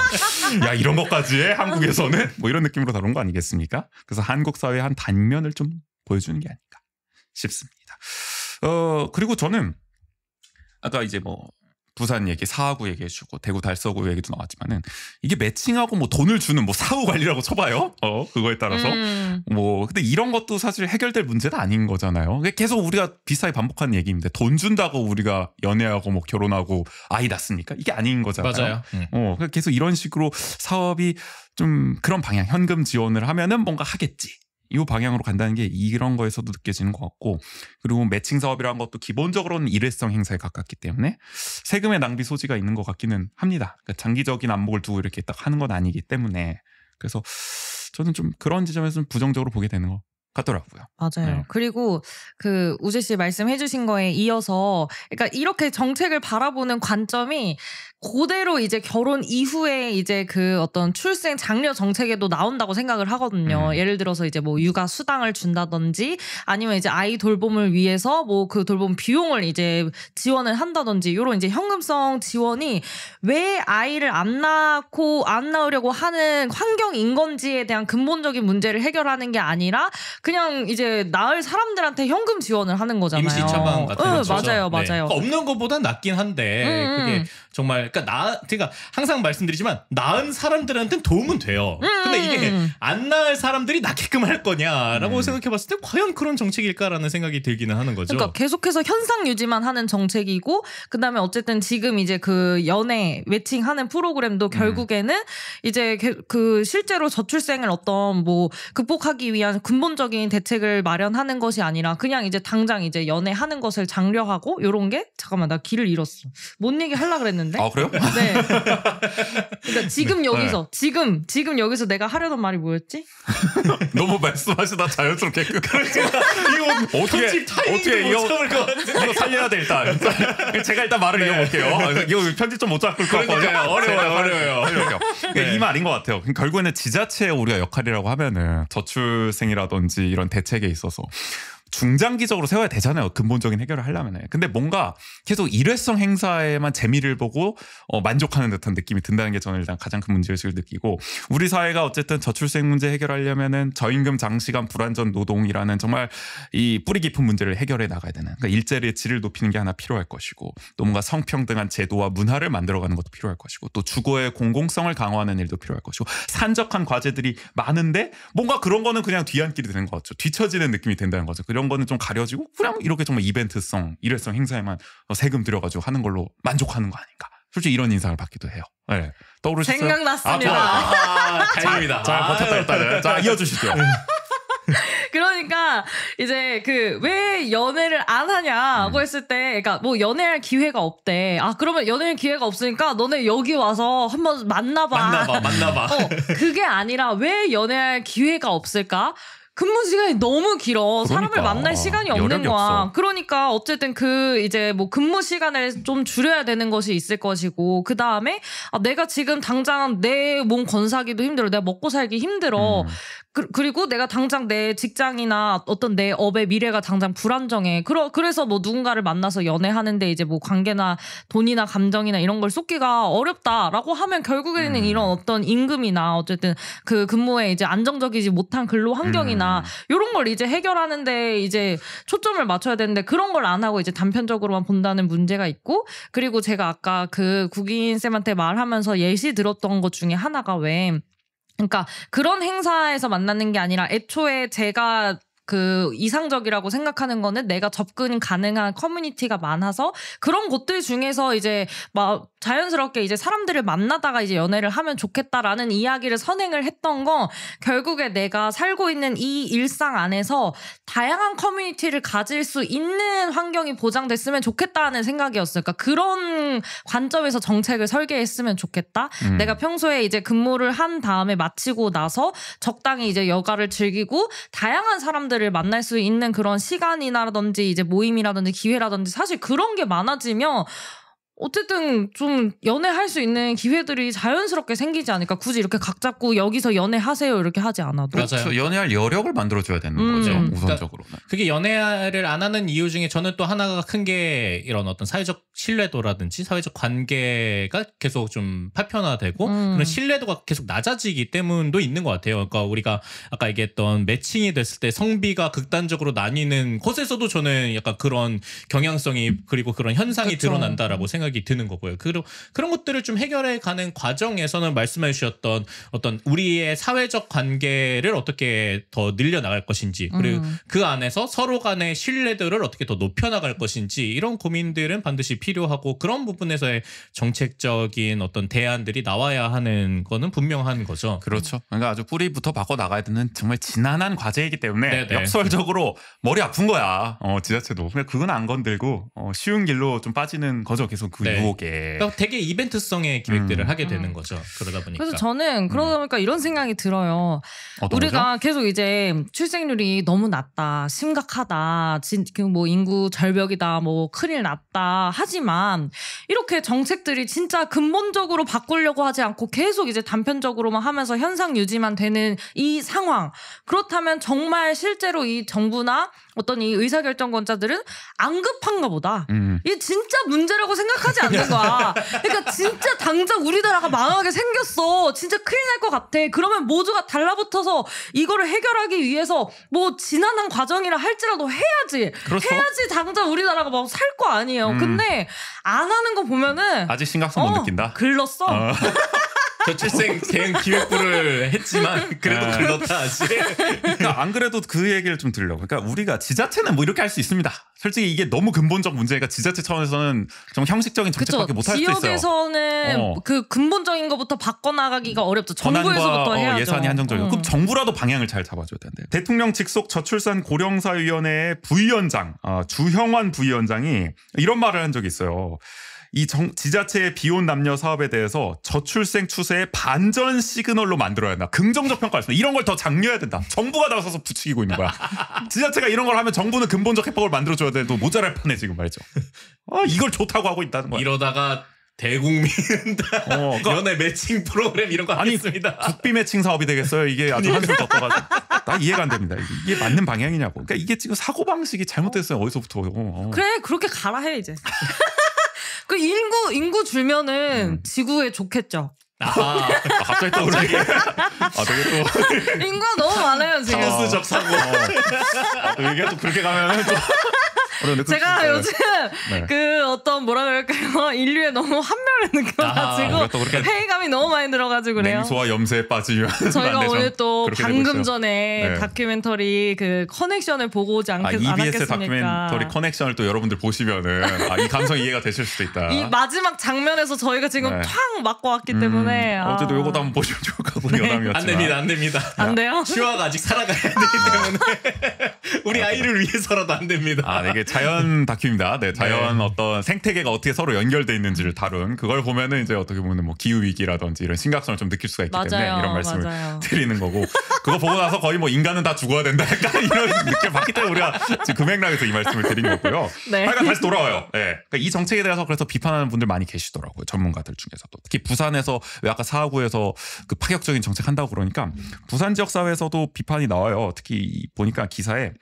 야 이런 것까지 해? 한국에서는? 뭐 이런 느낌으로 다룬 거 아니겠습니까? 그래서 한국 사회의 한 단면을 좀 보여주는 게 아닌가 싶습니다. 그리고 저는 아까 이제 뭐 부산 얘기, 사하구 얘기해주고 대구 달서구 얘기도 나왔지만은 이게 매칭하고 뭐 돈을 주는 뭐 사후 관리라고 쳐봐요. 그거에 따라서 뭐 근데 이런 것도 사실 해결될 문제는 아닌 거잖아요. 계속 우리가 비슷하게 반복하는 얘기인데 돈 준다고 우리가 연애하고 뭐 결혼하고 아이 낳습니까? 이게 아닌 거잖아요. 맞아요. 계속 이런 식으로 사업이 좀 그런 방향, 현금 지원을 하면은 뭔가 하겠지. 이 방향으로 간다는 게 이런 거에서도 느껴지는 것 같고 그리고 매칭 사업이라는 것도 기본적으로는 일회성 행사에 가깝기 때문에 세금의 낭비 소지가 있는 것 같기는 합니다. 그러니까 장기적인 안목을 두고 이렇게 딱 하는 건 아니기 때문에 그래서 저는 좀 그런 지점에서 좀 부정적으로 보게 되는 것 같더라고요. 맞아요. 네. 그리고 그 우재 씨 말씀해주신 거에 이어서 그러니까 이렇게 정책을 바라보는 관점이 그대로 이제 결혼 이후에 이제 그 어떤 출생 장려 정책에도 나온다고 생각을 하거든요. 예를 들어서 이제 뭐 육아 수당을 준다든지 아니면 이제 아이 돌봄을 위해서 뭐 그 돌봄 비용을 이제 지원을 한다든지 이런 이제 현금성 지원이 왜 아이를 안 낳으려고 하는 환경인 건지에 대한 근본적인 문제를 해결하는 게 아니라 그냥 이제 낳을 사람들한테 현금 지원을 하는 거잖아요. 임시 처방 같은 거죠. 맞아요. 그러니까 없는 것보다 낫긴 한데 그게 정말 그러니까 항상 말씀드리지만 낳은 사람들한테는 도움은 돼요. 근데 이게 안 낳을 사람들이 낫게끔 할 거냐라고 생각해봤을 때 과연 그런 정책일까라는 생각이 들기는 하는 거죠. 그러니까 계속해서 현상 유지만 하는 정책이고 그다음에 어쨌든 지금 이제 그 연애 매칭하는 프로그램도 결국에는 이제 그 실제로 저출생을 어떤 뭐 극복하기 위한 근본적인 대책을 마련하는 것이 아니라 그냥 이제 당장 이제 연애하는 것을 장려하고 요런 게 잠깐만 나 길을 잃었어. 뭔 얘기 하려고 그랬는데. 아 그래요? 네. 그러니까 지금 여기서 지금 여기서 내가 하려던 말이 뭐였지? 너무 말씀하시다 자연스럽게 이거 어떻게 이거 살려야 돼 일단. 제가 일단 말을 이어볼게요. 이거 편집 좀 못 잡을 것 같거든요. 어려워요. 이 말인 것 같아요. 결국에는 지자체의 우리가 역할이라고 하면은 저출생이라든지 이런 대책에 있어서 중장기적으로 세워야 되잖아요. 근본적인 해결을 하려면. 근데 뭔가 계속 일회성 행사에만 재미를 보고 만족하는 듯한 느낌이 든다는 게 저는 일단 가장 큰 문제의식을 느끼고 우리 사회가 어쨌든 저출생 문제 해결하려면은 저임금 장시간 불안전 노동이라는 정말 이 뿌리 깊은 문제를 해결해 나가야 되는 그러니까 일자리의 질을 높이는 게 하나 필요할 것이고 또 뭔가 성평등한 제도와 문화를 만들어가는 것도 필요할 것이고 또 주거의 공공성을 강화하는 일도 필요할 것이고 산적한 과제들이 많은데 뭔가 그런 거는 그냥 뒤안길이 되는 것 같죠. 뒤처지는 느낌이 든다는 거죠. 이런 거는 좀 가려지고 그냥 이렇게 정말 이벤트성, 일회성 행사에만 세금 들여가지고 하는 걸로 만족하는 거 아닌가. 솔직히 이런 인상을 받기도 해요. 네. 떠오르셨어요? 생각났습니다. 다행입니다. 자, 버텼다 일단은. 자, 이어주시죠. 그러니까 이제 그 왜 연애를 안 하냐고 했을 때, 그러니까 뭐 연애할 기회가 없대. 아 그러면 연애할 기회가 없으니까 너네 여기 와서 한번 만나봐. 그게 아니라 왜 연애할 기회가 없을까? 근무 시간이 너무 길어. 그러니까. 사람을 만날 시간이 없는 거야. 없어. 그러니까 어쨌든 그 이제 뭐 근무 시간을 좀 줄여야 되는 것이 있을 것이고 그 다음에 내가 지금 당장 내 몸 건사하기도 힘들어. 내가 먹고 살기 힘들어. 그리고 내가 당장 내 직장이나 어떤 내 업의 미래가 당장 불안정해. 그래서 뭐 누군가를 만나서 연애하는데 이제 뭐 관계나 돈이나 감정이나 이런 걸 쏟기가 어렵다라고 하면 결국에는 이런 어떤 임금이나 어쨌든 그 근무에 이제 안정적이지 못한 근로 환경이나 이런 걸 이제 해결하는데 이제 초점을 맞춰야 되는데 그런 걸 안 하고 이제 단편적으로만 본다는 문제가 있고 그리고 제가 아까 그 국인 쌤한테 말하면서 예시 들었던 것 중에 하나가 그러니까 그런 행사에서 만나는 게 아니라 애초에 제가 그 이상적이라고 생각하는 거는 내가 접근 가능한 커뮤니티가 많아서 그런 곳들 중에서 이제 막 자연스럽게 이제 사람들을 만나다가 이제 연애를 하면 좋겠다라는 이야기를 선행을 했던 건 결국에 내가 살고 있는 이 일상 안에서 다양한 커뮤니티를 가질 수 있는 환경이 보장됐으면 좋겠다는 생각이었어요. 그러니까 그런 관점에서 정책을 설계했으면 좋겠다. 내가 평소에 이제 근무를 한 다음에 마치고 나서 적당히 이제 여가를 즐기고 다양한 사람들을 만날 수 있는 그런 시간이라든지 이제 모임이라든지 기회라든지 사실 그런 게 많아지면 어쨌든 좀 연애할 수 있는 기회들이 자연스럽게 생기지 않을까. 굳이 이렇게 각 잡고 여기서 연애하세요 이렇게 하지 않아도. 그렇죠. 연애할 여력을 만들어줘야 되는 거죠. 우선적으로. 그러니까 그게 연애를 안 하는 이유 중에 저는 또 하나가 큰 게 이런 어떤 사회적 신뢰도라든지 사회적 관계가 계속 좀 파편화되고 그런 신뢰도가 계속 낮아지기 때문도 있는 것 같아요. 그러니까 우리가 아까 얘기했던 매칭이 됐을 때 성비가 극단적으로 나뉘는 곳에서도 저는 약간 그런 경향성이 그리고 그런 현상이 그쵸. 드러난다라고 생각이 드는 거고요. 그런 것들을 좀 해결해 가는 과정에서는 말씀해 주셨던 어떤 우리의 사회적 관계를 어떻게 더 늘려나갈 것인지 그리고 그 안에서 서로 간의 신뢰도를 어떻게 더 높여나갈 것인지 이런 고민들은 반드시 필요하고 그런 부분에서의 정책적인 어떤 대안들이 나와야 하는 거는 분명한 거죠. 그렇죠. 그러니까 아주 뿌리부터 바꿔 나가야 되는 정말 지난한 과제이기 때문에 네네. 역설적으로 머리 아픈 거야. 지자체도. 근데 그건 안 건들고 쉬운 길로 좀 빠지는 거죠. 계속 그 네. 유혹에. 그러니까 되게 이벤트성의 기획들을 하게 되는 거죠. 그러다 보니까. 그래서 저는 그러다 보니까 이런 생각이 들어요. 어떤 우리가 거죠? 계속 이제 출생률이 너무 낮다, 심각하다, 뭐 인구 절벽이다, 뭐 큰일 났다. 하지만 이렇게 정책들이 진짜 근본적으로 바꾸려고 하지 않고 계속 이제 단편적으로만 하면서 현상 유지만 되는 이 상황. 그렇다면 정말 실제로 이 정부나 어떤 이 의사결정권자들은 안 급한가 보다. 이게 진짜 문제라고 생각하지 않는 거야. 그러니까 진짜 당장 우리나라가 망하게 생겼어. 진짜 큰일 날 것 같아. 그러면 모두가 달라붙어서 이거를 해결하기 위해서 뭐 지난한 과정이라 할지라도 해야지. 그렇죠. 해야지 당장 우리나라가 막 살 거 아니에요. 근데 안 하는 거 보면은 아직 심각성 못 느낀다. 글렀어. 저출생 대응 기획부를 했지만 그래도 글렀다 아직. 그러니까 안 그래도 그 얘기를 좀 들으려고. 그러니까 우리가 지자체는 뭐 이렇게 할 수 있습니다. 솔직히 이게 너무 근본적 문제니까 지자체 차원에서는 좀 형식적인 정책밖에 못 할 수 있어요. 지역에서는 그 근본적인 것부터 바꿔나가기가 어렵죠. 정부에서부터 해야죠. 예산이 한정적이고 그럼 정부라도 방향을 잘 잡아줘야 되는데 대통령 직속 저출산 고령사위원회 부위원장 주형환 부위원장이 이런 말을 한 적이 있어요. 이 지자체의 비혼 남녀 사업에 대해서 저출생 추세의 반전 시그널로 만들어야 된다. 긍정적 평가를 했습니다. 이런 걸 더 장려해야 된다. 정부가 나서서 부추기고 있는 거야. 지자체가 이런 걸 하면 정부는 근본적 해법을 만들어줘야 돼도 모자랄 판에 지금 말이죠. 이걸 좋다고 하고 있다는 거야. 이러다가 대국민 그러니까 연애 매칭 프로그램 이런 거 하겠습니다. 국비 매칭 사업이 되겠어요. 이게 아주 한술 더 떠가지고. 나 이해가 안 됩니다. 이게 맞는 방향이냐고. 그러니까 이게 지금 사고방식이 잘못됐어요. 어디서부터. 그래 그렇게 가라 해 이제. 그 인구 줄면은 지구에 좋겠죠. 갑자기 떠오르네. 되게 또 인구가 너무 많아요 지금. 차수적 사고. 이게 또 그렇게 가면은 또 제가 요즘 그 어떤 뭐라 그럴까요? 인류에 너무 한멸을 느껴가지고 회의감이 너무 많이 들어가지고 그래요. 냉소와 염세에 빠지면 저희가 오늘 또 방금 전에 네. 다큐멘터리 그 커넥션을 보고 오지 않았겠습니까? EBS 다큐멘터리 커넥션을 또 여러분들 보시면은 이 감성 이해가 되실 수도 있다. 이 마지막 장면에서 저희가 지금 탁 맞고 왔기 때문에 어제도 요거도 한번 보시면 좋을 것 같고 여담이었지만 안 됩니다. 안 돼요? 슈아가 아직 살아가야 되기 때문에 우리 아이를 위해서라도 안 됩니다. 이게 자연 다큐입니다. 네, 자연 어떤 생태계가 어떻게 서로 연결돼 있는지를 다룬 그걸 보면은 이제 어떻게 보면 뭐 기후 위기라든지 이런 심각성을 좀 느낄 수가 있기 때문에 이런 말씀을 드리는 거고 그거 보고 나서 거의 뭐 인간은 다 죽어야 된다 약간 이런 느낌 받기 때문에 우리가 지금 그 맥락에서 이 말씀을 드린 거고요. 네. 하여간 다시 돌아와요. 네. 그러니까 이 정책에 대해서 그래서 비판하는 분들 많이 계시더라고요. 전문가들 중에서도 특히 부산에서 아까 사하구에서 그 파격적인 정책 한다고 그러니까 부산 지역 사회에서도 비판이 나와요. 특히 보니까 기사에.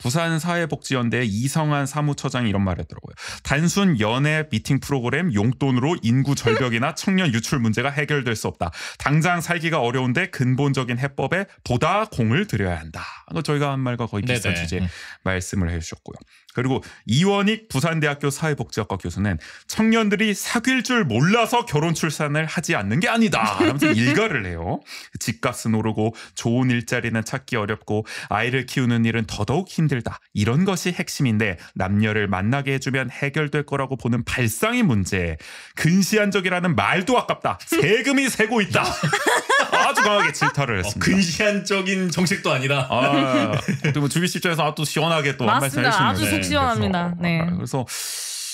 부산사회복지연대 이성한 사무처장이 이런 말을 했더라고요. 단순 연애 미팅 프로그램 용돈으로 인구 절벽이나 청년 유출 문제가 해결될 수 없다. 당장 살기가 어려운데 근본적인 해법에 보다 공을 들여야 한다. 저희가 한 말과 거의 비슷한 주제 말씀을 해주셨고요. 그리고 이원익 부산대학교 사회복지학과 교수는 청년들이 사귈 줄 몰라서 결혼 출산을 하지 않는 게 아니다 하면서 일가를 해요. 집값은 오르고 좋은 일자리는 찾기 어렵고 아이를 키우는 일은 더더욱 힘들다. 이런 것이 핵심인데 남녀를 만나게 해주면 해결될 거라고 보는 발상의 문제. 근시안적이라는 말도 아깝다. 세금이 새고 있다. 아주 강하게 질타를 했습니다. 근시안적인 정책도 아니다. 뭐 주비씨 입장에서 또 시원하게 또 한 말씀 해주시는 아주 속 시원합니다. 그래서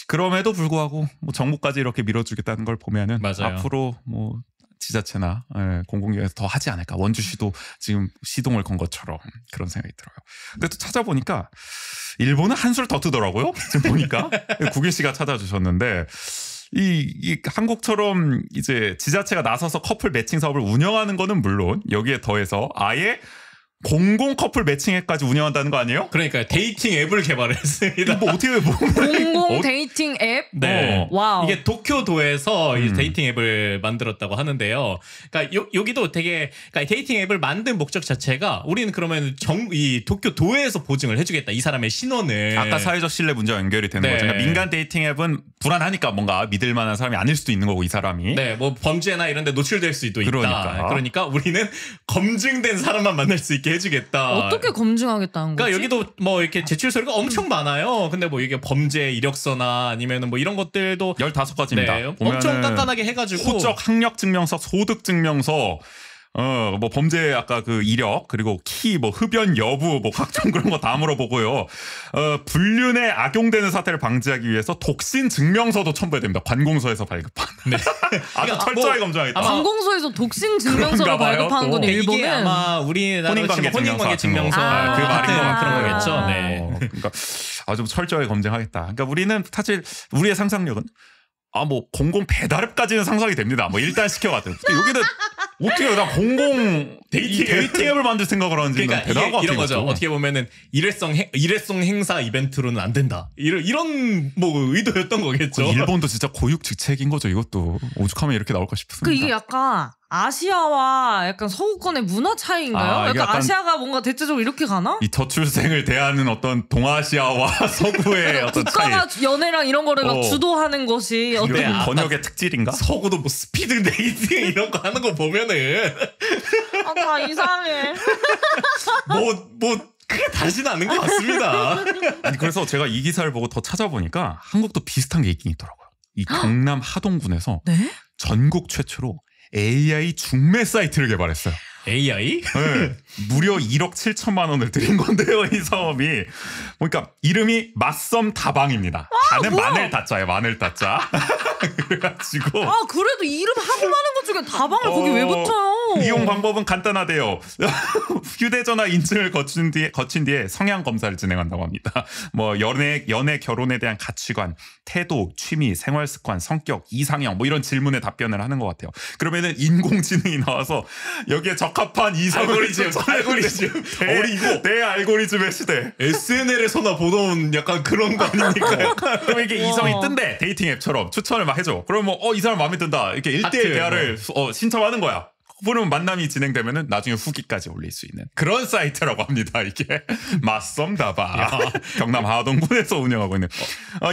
그럼에도 불구하고 뭐 정부까지 이렇게 밀어주겠다는 걸 보면은 앞으로 뭐 지자체나 공공기관에서 더 하지 않을까. 원주시도 지금 시동을 건 것처럼 그런 생각이 들어요. 근데 또 찾아보니까 일본은 한술 더 뜨더라고요. 지금 보니까 국일 씨가 찾아주셨는데 이 한국처럼 이제 지자체가 나서서 커플 매칭 사업을 운영하는 거는 물론 여기에 더해서 아예 공공 커플 매칭 앱까지 운영한다는 거 아니에요? 그러니까 데이팅 앱을 개발했습니다. 뭐 어떻게 공공 데이팅 앱? 네. 와우. 이게 도쿄도에서 이 데이팅 앱을 만들었다고 하는데요. 그러니까 여기도 되게 그러니까 데이팅 앱을 만든 목적 자체가 우리는 그러면 이 도쿄도에서 보증을 해주겠다. 이 사람의 신원을. 아까 사회적 신뢰 문제와 연결이 되는 거죠. 그러니까 민간 데이팅 앱은 불안하니까 뭔가 믿을 만한 사람이 아닐 수도 있는 거고 이 사람이. 네, 뭐 범죄나 이런 데 노출될 수도 있다. 그러니까 우리는 검증된 사람만 만날 수 있게 해주겠다. 어떻게 검증하겠다는 거지? 그러니까 여기도 뭐 이렇게 제출 서류가 엄청 많아요. 근데 뭐 이게 범죄 이력서나 아니면은 뭐 이런 것들도 15가지입니다. 네, 엄청 깐깐하게 해가지고 호적 학력증명서, 소득증명서, 뭐 범죄 아까 그 이력 그리고 키 뭐 흡연 여부 뭐 각종 그런 거 다 물어보고요. 불륜에 악용되는 사태를 방지하기 위해서 독신 증명서도 첨부해야 됩니다. 관공서에서 발급한. 네. 아주 철저하게 검증하겠다. 관공서에서 독신 증명서를 그런가 봐요, 발급하는 건 또. 일본은 이게 아마 우리나라 혼인관계 혼인관계 증명서 아, 그 말인 것 같은 그런 거예요. 거겠죠. 네. 그러니까 아주 철저하게 검증하겠다. 그러니까 우리는 사실 우리의 상상력은 뭐 공공 배달앱까지는 상상이 됩니다. 뭐 일단 시켜가지고 여기는 어떻게 나 공공 데이팅 앱을 만들 생각을 하는지 그러니까 대단한 이런 것 거죠. 같아요. 어떻게 보면은 일회성 행사 이벤트로는 안 된다. 이런 뭐 의도였던 거겠죠. 일본도 진짜 고육지책인 거죠. 이것도 오죽하면 이렇게 나올까 싶습니다. 그 이게 약간 아시아와 약간 서구권의 문화 차이인가요? 이게 약간 약간 아시아가 뭔가 대체적으로 이렇게 가나? 이 저출생을 대하는 어떤 동아시아와 서구의 어떤 차이. 국가가 연애랑 이런 거를 막 어. 주도하는 것이 어떤 이런 아, 번역의 특질인가? 서구도 뭐 스피드 데이팅 이런 거 하는 거 보면은 다 이상해. 뭐 크게 다르진 않은 것 같습니다. 아니 그래서 제가 이 기사를 보고 더 찾아보니까 한국도 비슷한 게 있긴 있더라고요. 이 경남 하동군에서 네? 전국 최초로 AI 중매 사이트를 개발했어요. AI? 네. 무려 1억 7천만 원을 들인 건데요, 이 사업이. 그러니까 이름이 맞섬 다방입니다. 다는 뭐야? 마늘 다짜예요, 마늘 다짜. 그래가지고 아 그래도 이름 하고 많은 것 중에 다방을 거기 왜 붙여요? 이용 방법은 간단하대요. 휴대전화 인증을 거친 뒤에 성향 검사를 진행한다고 합니다. 뭐 연애 결혼에 대한 가치관, 태도, 취미, 생활 습관, 성격, 이상형 뭐 이런 질문에 답변을 하는 것 같아요. 그러면은 인공지능이 나와서 여기에 적합한 이성을 알고리즘 내 알고리즘의 시대. SNL에서나 보던 약간 그런 거 아닙니까? 그럼 이게 우와. 이성이 뜬대 데이팅 앱처럼 추천을 막 해줘. 그러면 이 사람 마음에 든다 이렇게 1대1 하트, 대화를 신청하는 거야. 그러면 만남이 진행되면은 나중에 후기까지 올릴 수 있는 그런 사이트라고 합니다. 이게 맞썸다바 경남 하동군에서 운영하고 있는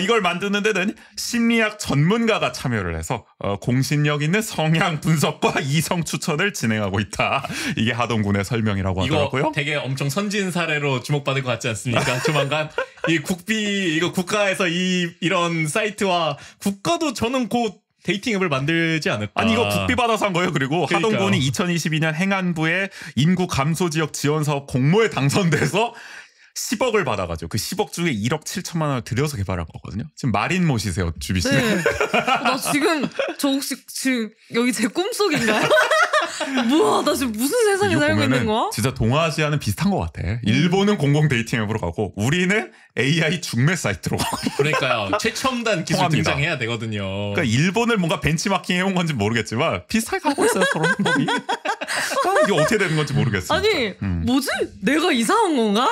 이걸 만드는 데는 심리학 전문가가 참여를 해서 공신력 있는 성향 분석과 이성 추천을 진행하고 있다. 이게 하동군의 설명이라고 이거 하더라고요. 되게 엄청 선진 사례로 주목받을 것 같지 않습니까? 조만간 이 이거 국가에서 이런 사이트와 국가도 저는 곧 데이팅 앱을 만들지 않을까. 아니 이거 국비 받아서 한 거예요. 그리고 그러니까요. 하동군이 2022년 행안부의 인구 감소 지역 지원 사업 공모에 당선돼서 10억을 받아가지고 그 10억 중에 1억 7천만 원을 들여서 개발한 거거든요. 지금 마린 모시세요, 주비 씨. 네. 나 지금 저 혹시 지금 여기 제 꿈속인가요? 뭐야 나 지금 무슨 세상에 이거 살고 있는 보면은 거야? 진짜 동아시아는 비슷한 것 같아. 일본은 공공 데이팅 앱으로 가고 우리는 AI 중매 사이트로 가고. 그러니까요. 최첨단 기술 통합니다. 등장해야 되거든요. 그러니까 일본을 뭔가 벤치마킹 해온 건지 모르겠지만 비슷하게 가고 있어요. 서로 법이. 이게 어떻게 되는 건지 모르겠어요. 아니 뭐지? 내가 이상한 건가?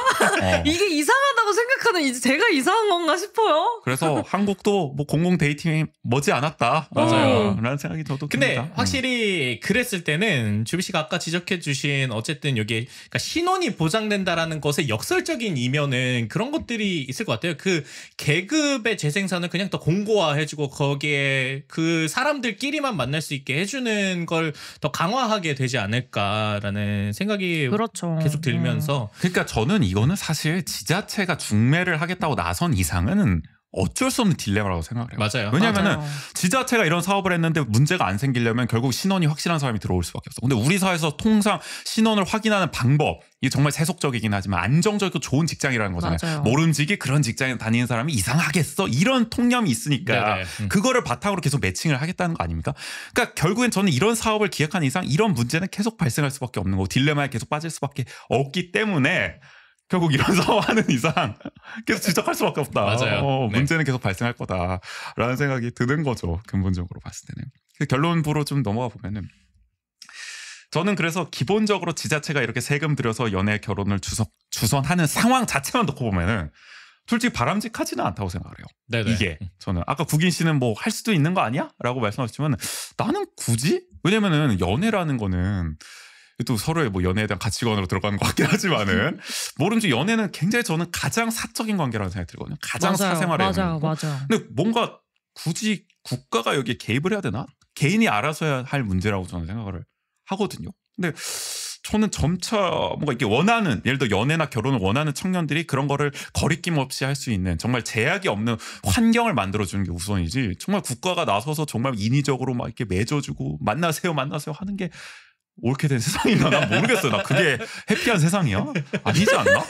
이게 이상하다고 생각하는 이제 제가 이상한 건가 싶어요. 그래서 한국도 뭐 공공 데이팅이 머지 않았다. 맞아요. 라는 생각이 저도 근데 듭니다. 확실히 그랬을 때는 주비 씨가 아까 지적해 주신 어쨌든 여기 그러니까 신원이 보장된다라는 것의 역설적인 이면은 그런 것들이 있을 것 같아요. 그 계급의 재생산을 그냥 더 공고화해주고 거기에 그 사람들끼리만 만날 수 있게 해주는 걸 더 강화하게 되지 않을까라는 생각이 그렇죠. 계속 들면서 그러니까 저는 이거는 사실 지자체가 중매를 하겠다고 나선 이상은 어쩔 수 없는 딜레마라고 생각을 해요. 맞아요. 왜냐하면은 맞아요. 지자체가 이런 사업을 했는데 문제가 안 생기려면 결국 신원이 확실한 사람이 들어올 수밖에 없어. 근데 우리 사회에서 통상 신원을 확인하는 방법 이게 정말 세속적이긴 하지만 안정적이고 좋은 직장이라는 거잖아요. 맞아요. 모름지기 그런 직장에 다니는 사람이 이상하겠어 이런 통념이 있으니까 네네. 그거를 바탕으로 계속 매칭을 하겠다는 거 아닙니까? 그러니까 결국엔 저는 이런 사업을 기획한 이상 이런 문제는 계속 발생할 수밖에 없는 거고 딜레마에 계속 빠질 수밖에 없기 때문에 결국 이런 사업하는 이상 계속 지적할 수밖에 없다. 맞아요. 네. 문제는 계속 발생할 거다라는 생각이 드는 거죠. 근본적으로 봤을 때는. 그 결론부로 좀 넘어가 보면은 저는 그래서 기본적으로 지자체가 이렇게 세금 들여서 연애 결혼을 주선하는 상황 자체만 놓고 보면은 솔직히 바람직하지는 않다고 생각을 해요. 네네. 이게 저는 아까 국인 씨는 뭐 할 수도 있는 거 아니야? 라고 말씀하셨지만 나는 굳이? 왜냐면은 연애라는 거는 또 서로의 뭐 연애에 대한 가치관으로 들어가는 것 같긴 하지만은 모름지 연애는 굉장히 저는 가장 사적인 관계라는 생각이 들거든요. 가장 맞아요. 사생활에 맞아요. 있는 거. 맞아요. 근데 뭔가 굳이 국가가 여기에 개입을 해야 되나? 개인이 알아서 할 문제라고 저는 생각을 하거든요. 근데 저는 점차 뭔가 이렇게 원하는 예를 들어 연애나 결혼을 원하는 청년들이 그런 거를 거리낌 없이 할 수 있는 정말 제약이 없는 환경을 만들어주는 게 우선이지 정말 국가가 나서서 정말 인위적으로 막 이렇게 맺어주고 만나세요 하는 게 옳게 된 세상인가? 난 모르겠어요. 나 그게 해피한 세상이야? 아니지 않나?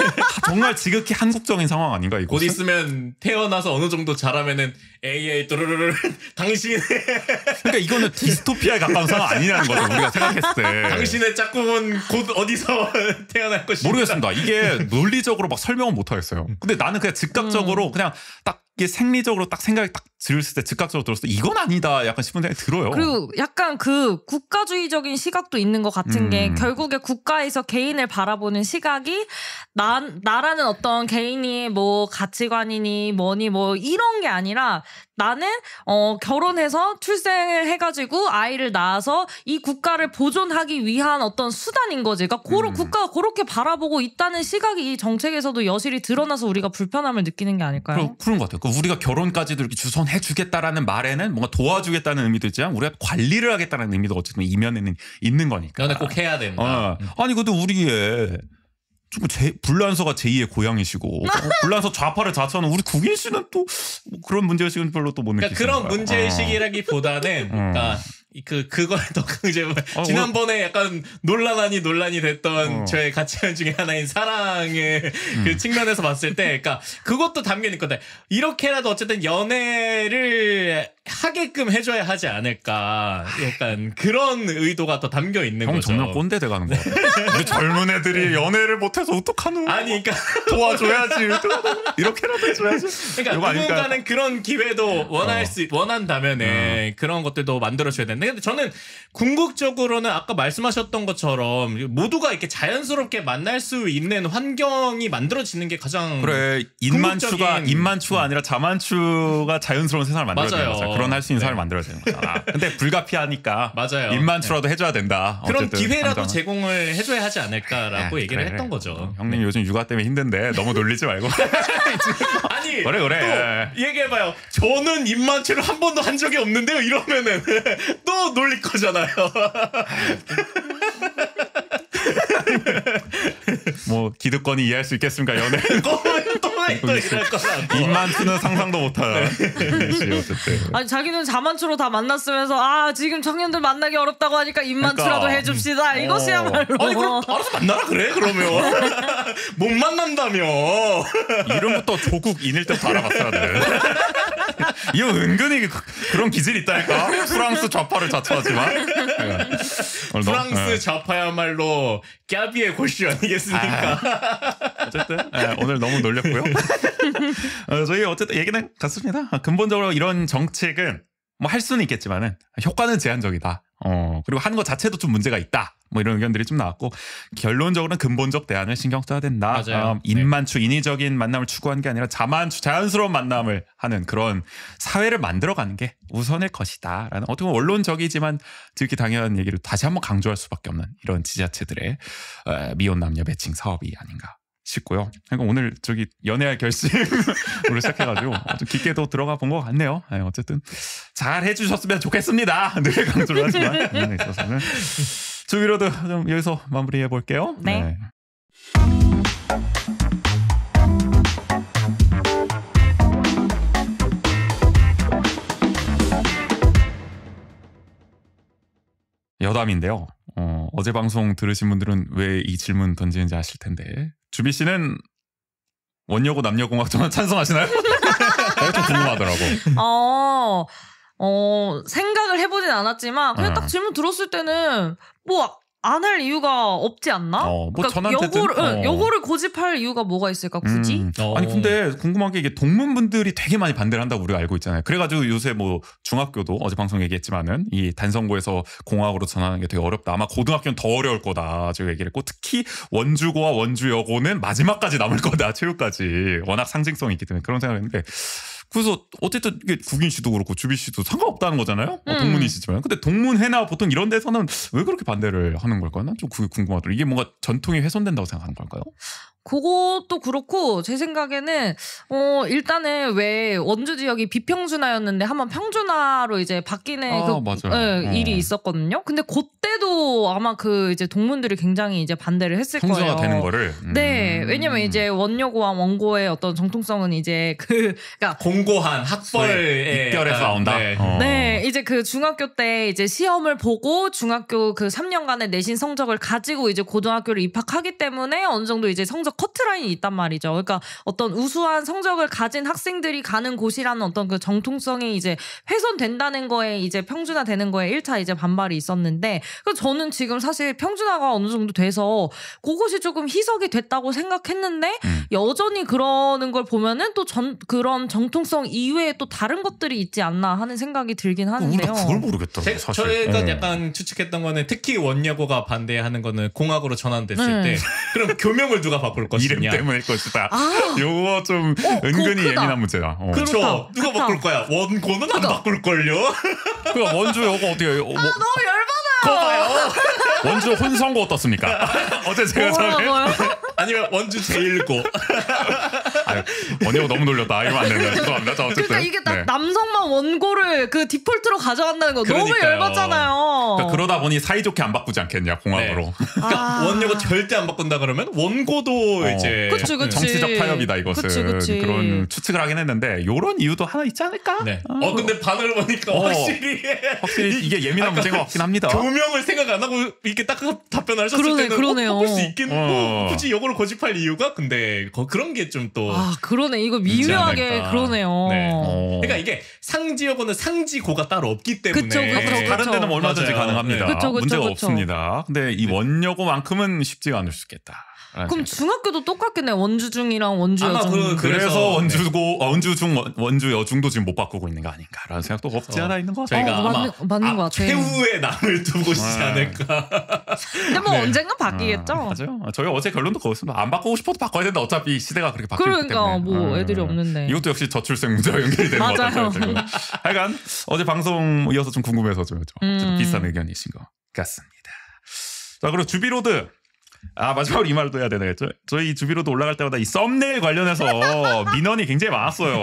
정말 지극히 한국적인 상황 아닌가 이거? 곧 있으면 태어나서 어느 정도 자라면은 에이 또르르르 당신의 그러니까 이거는 디스토피아에 가까운 상황 아니냐는 거죠. 우리가 생각했을 때. 당신의 짝꿍은 곧 어디서 태어날 것인가 모르겠습니다. 이게 논리적으로 막 설명은 못 하겠어요. 근데 나는 그냥 즉각적으로 그냥 딱 이게 생리적으로 딱 생각이 딱 들었을 때 즉각적으로 들었을 때 이건 아니다 약간 싶은 생각이 들어요. 그리고 약간 그 국가주의적인 시각도 있는 것 같은 게 결국에 국가에서 개인을 바라보는 시각이 나라는 어떤 개인이 뭐 가치관이니 뭐니 뭐 이런 게 아니라 나는 결혼해서 출생을 해가지고 아이를 낳아서 이 국가를 보존하기 위한 어떤 수단인 거지. 그러니까 국가가 그렇게 바라보고 있다는 시각이 이 정책에서도 여실히 드러나서 우리가 불편함을 느끼는 게 아닐까요? 그런 것 같아요. 우리가 결혼까지도 이렇게 주선해주겠다라는 말에는 뭔가 도와주겠다는 의미도 있지만 우리가 관리를 하겠다는 의미도 어쨌든 이면에는 있는 거니까. 연애 꼭 해야 된다. 아니 근데 우리의 좀 불란서가 제2의 고향이시고 불란서 좌파를 자처하는 우리 국인 씨는 또 그런 문제의식은 별로 또 못 느끼시는 그러니까 그런 거예요. 문제의식이라기보다는 그러니까 그걸 더 강제 지난번에 약간 논란이 됐던 저의 가치관 중에 하나인 사랑의 그 측면에서 봤을 때 그러니까 그것도 담겨 있는 건데 이렇게라도 어쨌든 연애를 하게끔 해줘야 하지 않을까 약간 그런 의도가 더 담겨 있는 형 거죠. 정말 꼰대 돼가는 거야. 우리 젊은 애들이 연애를 못해서 어떡하노? 아니 그러니까 도와줘야지. 이렇게라도 해줘야지. 그러니까 누군가는 그런 기회도 원한다면은 그런 것들도 만들어줘야 되는데 근데 저는 궁극적으로는 아까 말씀하셨던 것처럼 모두가 이렇게 자연스럽게 만날 수 있는 환경이 만들어지는 게 가장 그래 인만추가 아니라 자만추가 자연스러운 세상을 만들어야 되는 거잖아. 그런 할 수 있는 사람을 만들어야 되는 거잖아. 근데 불가피하니까 맞아요. 인만추라도 해줘야 된다. 그런 어쨌든 기회라도 당장은. 제공을 해줘야 하지 않을까라고 얘기를 했던 거죠. 형님 요즘 육아 때문에 힘든데 너무 놀리지 말고. 아니 그래. 또 얘기해봐요. 저는 입만추를 한 번도 한 적이 없는데요. 이러면은 또 놀릴 거잖아요. 뭐 기득권이 이해할 수 있겠습니까 연애는. 또 이럴 거라고. 입만추는 상상도 못한. 어쨌든. 아니 자기는 자만추로 다 만났으면서 지금 청년들 만나기 어렵다고 하니까 입만추라도 그러니까. 해줍시다. 이것이야말로. 아니 그럼 알아서 만나라 그래 그러면. 못 만난다며. 이름부터 조국 인일 때부터 알아봤어야 돼. 이거 은근히 그런 기질이 있다니까. 프랑스 좌파를 자처하지만. 프랑스 좌파야말로 까비의 골슈 아니겠습니까? 어쨌든 오늘 너무 놀렸고요. 저희 어쨌든 얘기는 같습니다. 근본적으로 이런 정책은 뭐 할 수는 있겠지만은 효과는 제한적이다. 그리고 하는 것 자체도 좀 문제가 있다. 뭐 이런 의견들이 좀 나왔고 결론적으로는 근본적 대안을 신경 써야 된다. 맞아요. 인만추 인위적인 만남을 추구하는 게 아니라 자연스러운 만남을 하는 그런 사회를 만들어가는 게 우선일 것이다라는 어떻게 보면 원론적이지만 지극히 당연한 얘기를 다시 한번 강조할 수밖에 없는 이런 지자체들의 미혼 남녀 매칭 사업이 아닌가 싶고요. 그러니까 오늘 연애할 결심으로 시작해가지고 좀 깊게도 들어가 본 것 같네요. 어쨌든 잘 해주셨으면 좋겠습니다. 늘 강조를 하지만 연애에 있어서는 주위로도 좀 여기서 마무리해 볼게요. 네. 여담인데요. 어제 방송 들으신 분들은 왜 이 질문 던지는지 아실 텐데 주비 씨는 원여고 남녀공학 정말 찬성하시나요? 좀 궁금하더라고. 생각을 해보진 않았지만 그냥 딱 질문 들었을 때는 뭐 안 할 이유가 없지 않나? 뭐 그러니까 요거를 고집할 이유가 뭐가 있을까 굳이? 아니 근데 궁금한 게 이게 동문분들이 되게 많이 반대를 한다고 우리가 알고 있잖아요. 그래가지고 요새 뭐 중학교도 어제 방송 얘기했지만은 이 단성고에서 공학으로 전환하는 게 되게 어렵다. 아마 고등학교는 더 어려울 거다. 제가 얘기를 했고 특히 원주고와 원주여고는 마지막까지 남을 거다. 체육까지 워낙 상징성이 있기 때문에 그런 생각했는데 그래서 어쨌든 이게 국인 씨도 그렇고 주비 씨도 상관없다는 거잖아요. 동문이시지만. 근데 동문회나 보통 이런 데서는 왜 그렇게 반대를 하는 걸까요? 난 좀 그게 궁금하더라고요. 이게 뭔가 전통이 훼손된다고 생각하는 걸까요? 그것도 그렇고 제 생각에는 일단은 왜 원주 지역이 비평준화였는데 한번 평준화로 이제 바뀌는 맞아요. 일이 있었거든요. 근데 그때도 아마 그 이제 동문들이 굉장히 이제 반대를 했을 거예요. 평준화 되는 거를. 네, 왜냐면 이제 원여고와 원고의 어떤 정통성은 이제 그러니까 공고한 학벌에 입결에서 나온다. 네. 네, 이제 그 중학교 때 이제 시험을 보고 중학교 그 3년간의 내신 성적을 가지고 이제 고등학교를 입학하기 때문에 어느 정도 이제 성적 커트라인이 있단 말이죠. 그러니까 어떤 우수한 성적을 가진 학생들이 가는 곳이라는 어떤 그 정통성이 이제 훼손된다는 거에 이제 평준화되는 거에 1차 이제 반발이 있었는데 저는 지금 사실 평준화가 어느 정도 돼서 그것이 조금 희석이 됐다고 생각했는데 여전히 그러는 걸 보면은 또 그런 정통성 이외에 또 다른 것들이 있지 않나 하는 생각이 들긴 하는데요. 그걸 모르겠다. 사실. 저희가 약간 추측했던 거는 특히 원여고가 반대하는 거는 공학으로 전환됐을 때 그럼 교명을 누가 바꿀 것이냐. 이름 때문일 것이다. 요거 좀 은근히 예민한 문제다. 그렇죠. 누가 바꿀 거야? 원고는 안 바꿀걸요? 그 원주 요거 어떻게 해요? 너무 열받아요. 원주 혼선고 어떻습니까? 어제 제가 전에 아니면 원주 제1고. 원효 너무 놀렸다. 이러면 안 되는데. 죄송합니다. 자, 어쨌든. 그러니까 이게 남성만 원고를 그 디폴트로 가져간다는 거 너무 그러니까요. 열받잖아요. 그러니까 그러다 보니 사이좋게 안 바꾸지 않겠냐 공학으로. 네. 그러니까 원여고 절대 안 바꾼다 그러면 원고도 이제 그치. 정치적 타협이다 이것은. 그치. 그런 추측을 하긴 했는데 요런 이유도 하나 있지 않을까? 네. 근데 반응을 보니까 확실히 이게 예민한 문제가 같긴 합니다. 교명을 생각 안 하고 이렇게 딱 답변을 하셨을 때는 그러네요. 바꿀 수 있겠고 굳이 이거를 고집할 이유가 근데 그런 게 좀 또 그러네. 이거 미묘하게 그러네요. 네. 그러니까 이게 상지여고는 상지고가 따로 없기 때문에 그쵸. 다른 데는 얼마든지 맞아요. 가능합니다. 네. 그쵸. 문제가 없습니다. 근데 이 원여고만큼은 쉽지가 않을 수 있겠다. 그럼 중학교도 똑같겠네. 원주중이랑 원주여중. 그래서 원주고 원주중 원주여중도 지금 못 바꾸고 있는 거 아닌가라는 생각도 없지 않아 있는 것 같아요. 저희가 아마 맞는 것 같아요. 최후의 남을 두고 있지 않을까. 근데 뭐 언젠가 바뀌겠죠. 맞아요. 저희 어제 결론도 그거였습니다. 안 바꾸고 싶어도 바꿔야 된다. 어차피 시대가 그렇게 바뀌기 때문에. 그러니까 뭐 애들이 없는데. 이것도 역시 저출생 문제와 연결이 되는 것 같아요. 하여간 어제 방송 이어서 좀 궁금해서 좀 비슷한 의견이신 것 같습니다. 자, 그리고 주비로드. 마지막으로 이 말도 해야 되겠죠. 저희 주비로드 올라갈 때마다 이 썸네일 관련해서 민원이 굉장히 많았어요.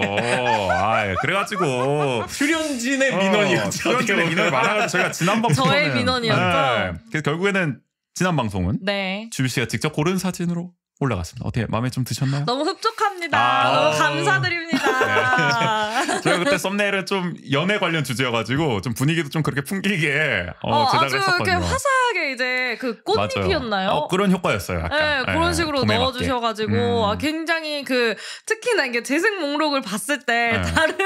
그래가지고 출연진의 민원이었죠. 출연진의 민원이 많아가지고 저희가 지난 방송은 저의 민원이었죠. 그래서 결국에는 지난 방송은 네. 주비 씨가 직접 고른 사진으로 올라갔습니다. 어떻게 마음에 좀 드셨나요? 너무 흡족합니다. 너무 감사드립니다. 저희가 그때 썸네일은 좀 연애 관련 주제여가지고 좀 분위기도 좀 그렇게 풍기게 제작을 아주 했었거든요. 이렇게 화사하게 이제 그 꽃잎이었나요? 그런 효과였어요. 약간. 네, 그런 식으로 봄에 넣어주셔가지고 굉장히 특히나 이게 재생 목록을 봤을 때 다른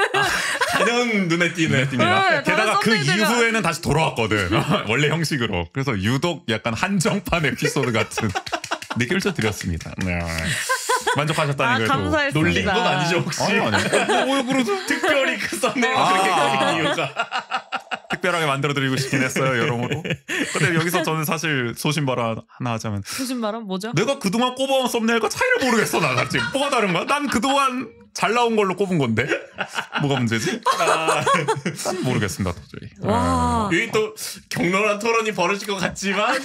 단연 눈에 띄는 띄니다. 네, 게다가 그 썸네일들과- 이후에는 다시 돌아왔거든. 원래 형식으로. 그래서 유독 약간 한정판 에피소드 같은 느낌을 좀 드렸습니다. 네. 만족하셨다는 거예요. 감사했습니다. 놀린 건 아니죠 혹시? 아니. 특별히 그 썸네일 그렇게 그린 이유가 특별하게 만들어드리고 싶긴 했어요, 여러모로. 근데 여기서 저는 사실 소신발언 하나 하자면 무슨 말은 뭐죠? 내가 그동안 꼽아온 썸네일과 차이를 모르겠어. 나 지금 뭐가 다른 거야? 난 그동안 잘 나온 걸로 꼽은 건데 뭐가 문제지? 난 모르겠습니다 도저히. 와. 여기 또 격렬한 토론이 벌어질 것 같지만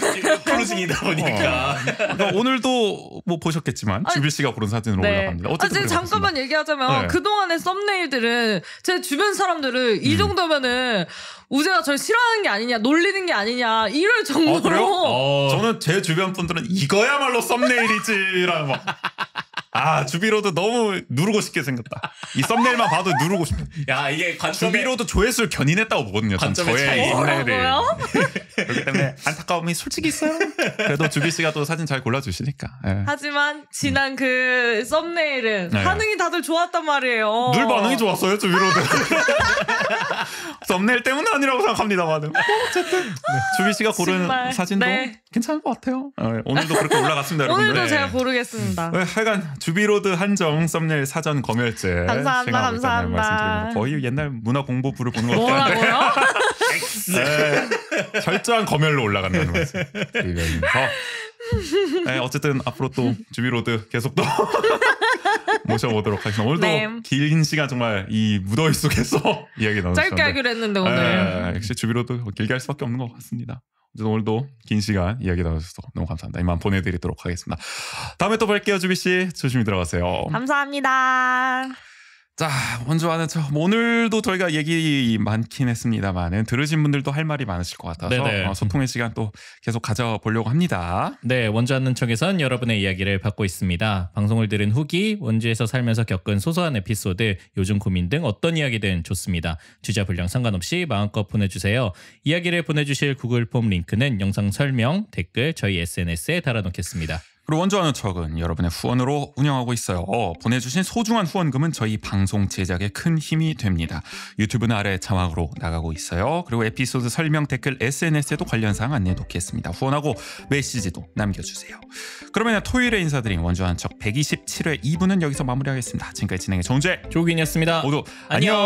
클로징이다 보니까 그러니까 오늘도 뭐 보셨겠지만 주비 씨가 고른 사진으로 올라갑니다. 어쨌든 지금 잠깐만 얘기하자면 네. 그동안의 썸네일들은 제 주변 사람들은 이 정도면은 우재가 절 싫어하는 게 아니냐 놀리는 게 아니냐 이럴 정도로 그래요? 저는 제 주변 분들은 이거야말로 썸네일이지라는 막 주비로드 너무 누르고 싶게 생겼다. 이 썸네일만 봐도 누르고 싶다. 야 이게 관점의 주비로드 조회수를 견인했다고 보거든요. 전 관점의 저의 차이. 이 썸네일을. 뭐라고요? 그렇기 때문에 안타까움이 솔직히 있어요. 그래도 주비 씨가 또 사진 잘 골라주시니까. 예. 하지만 지난 그 썸네일은 네. 반응이 다들 좋았단 말이에요. 늘 반응이 좋았어요, 주비로드. 썸네일 때문은 아니라고 생각합니다만. 어쨌든 주비 씨가 고른 정말. 사진도 네. 괜찮은 것 같아요. 오늘도 그렇게 올라갔습니다, 여러분들. 오늘도 제가 고르겠습니다. 하여간 주비로드 한정 썸네일 사전 검열제 감사합니다, 시행하고 있다는 감사합니다. 말씀드리면서 거의 옛날 문화 공부부를 보는 것 같은데 뭐라고요? 철저한 검열로 올라간다는 말씀 드리면서 어쨌든 앞으로 또 주비로드 계속 또 모셔보도록 하겠습니다. 오늘도 네. 긴 시간 정말 이 무더위 속에서 이야기 나누셨는데 짧게 하기로 했는데 오늘. 역시 주비로드 길게 할 수밖에 없는 것 같습니다. 오늘도 긴 시간 이야기 나눠주셔서 너무 감사합니다. 이만 보내드리도록 하겠습니다. 다음에 또 뵐게요. 주비씨 조심히 들어가세요. 감사합니다. 자, 먼저 하는 척. 오늘도 저희가 얘기 많긴 했습니다만은 들으신 분들도 할 말이 많으실 것 같아서 소통의 시간 또 계속 가져보려고 합니다. 네, 원주 하는 척에선 여러분의 이야기를 받고 있습니다. 방송을 들은 후기, 원주에서 살면서 겪은 소소한 에피소드, 요즘 고민 등 어떤 이야기든 좋습니다. 주자 분량 상관없이 마음껏 보내주세요. 이야기를 보내주실 구글 폼 링크는 영상 설명, 댓글, 저희 SNS에 달아놓겠습니다. 그리고 원주하는 척은 여러분의 후원으로 운영하고 있어요. 보내주신 소중한 후원금은 저희 방송 제작에 큰 힘이 됩니다. 유튜브는 아래 자막으로 나가고 있어요. 그리고 에피소드 설명, 댓글, SNS에도 관련 사항 안내해 놓겠습니다. 후원하고 메시지도 남겨주세요. 그러면 토요일에 인사드린 원주하는 척 127회 2부는 여기서 마무리하겠습니다. 지금까지 진행의 정재 조국인이었습니다. 모두 안녕.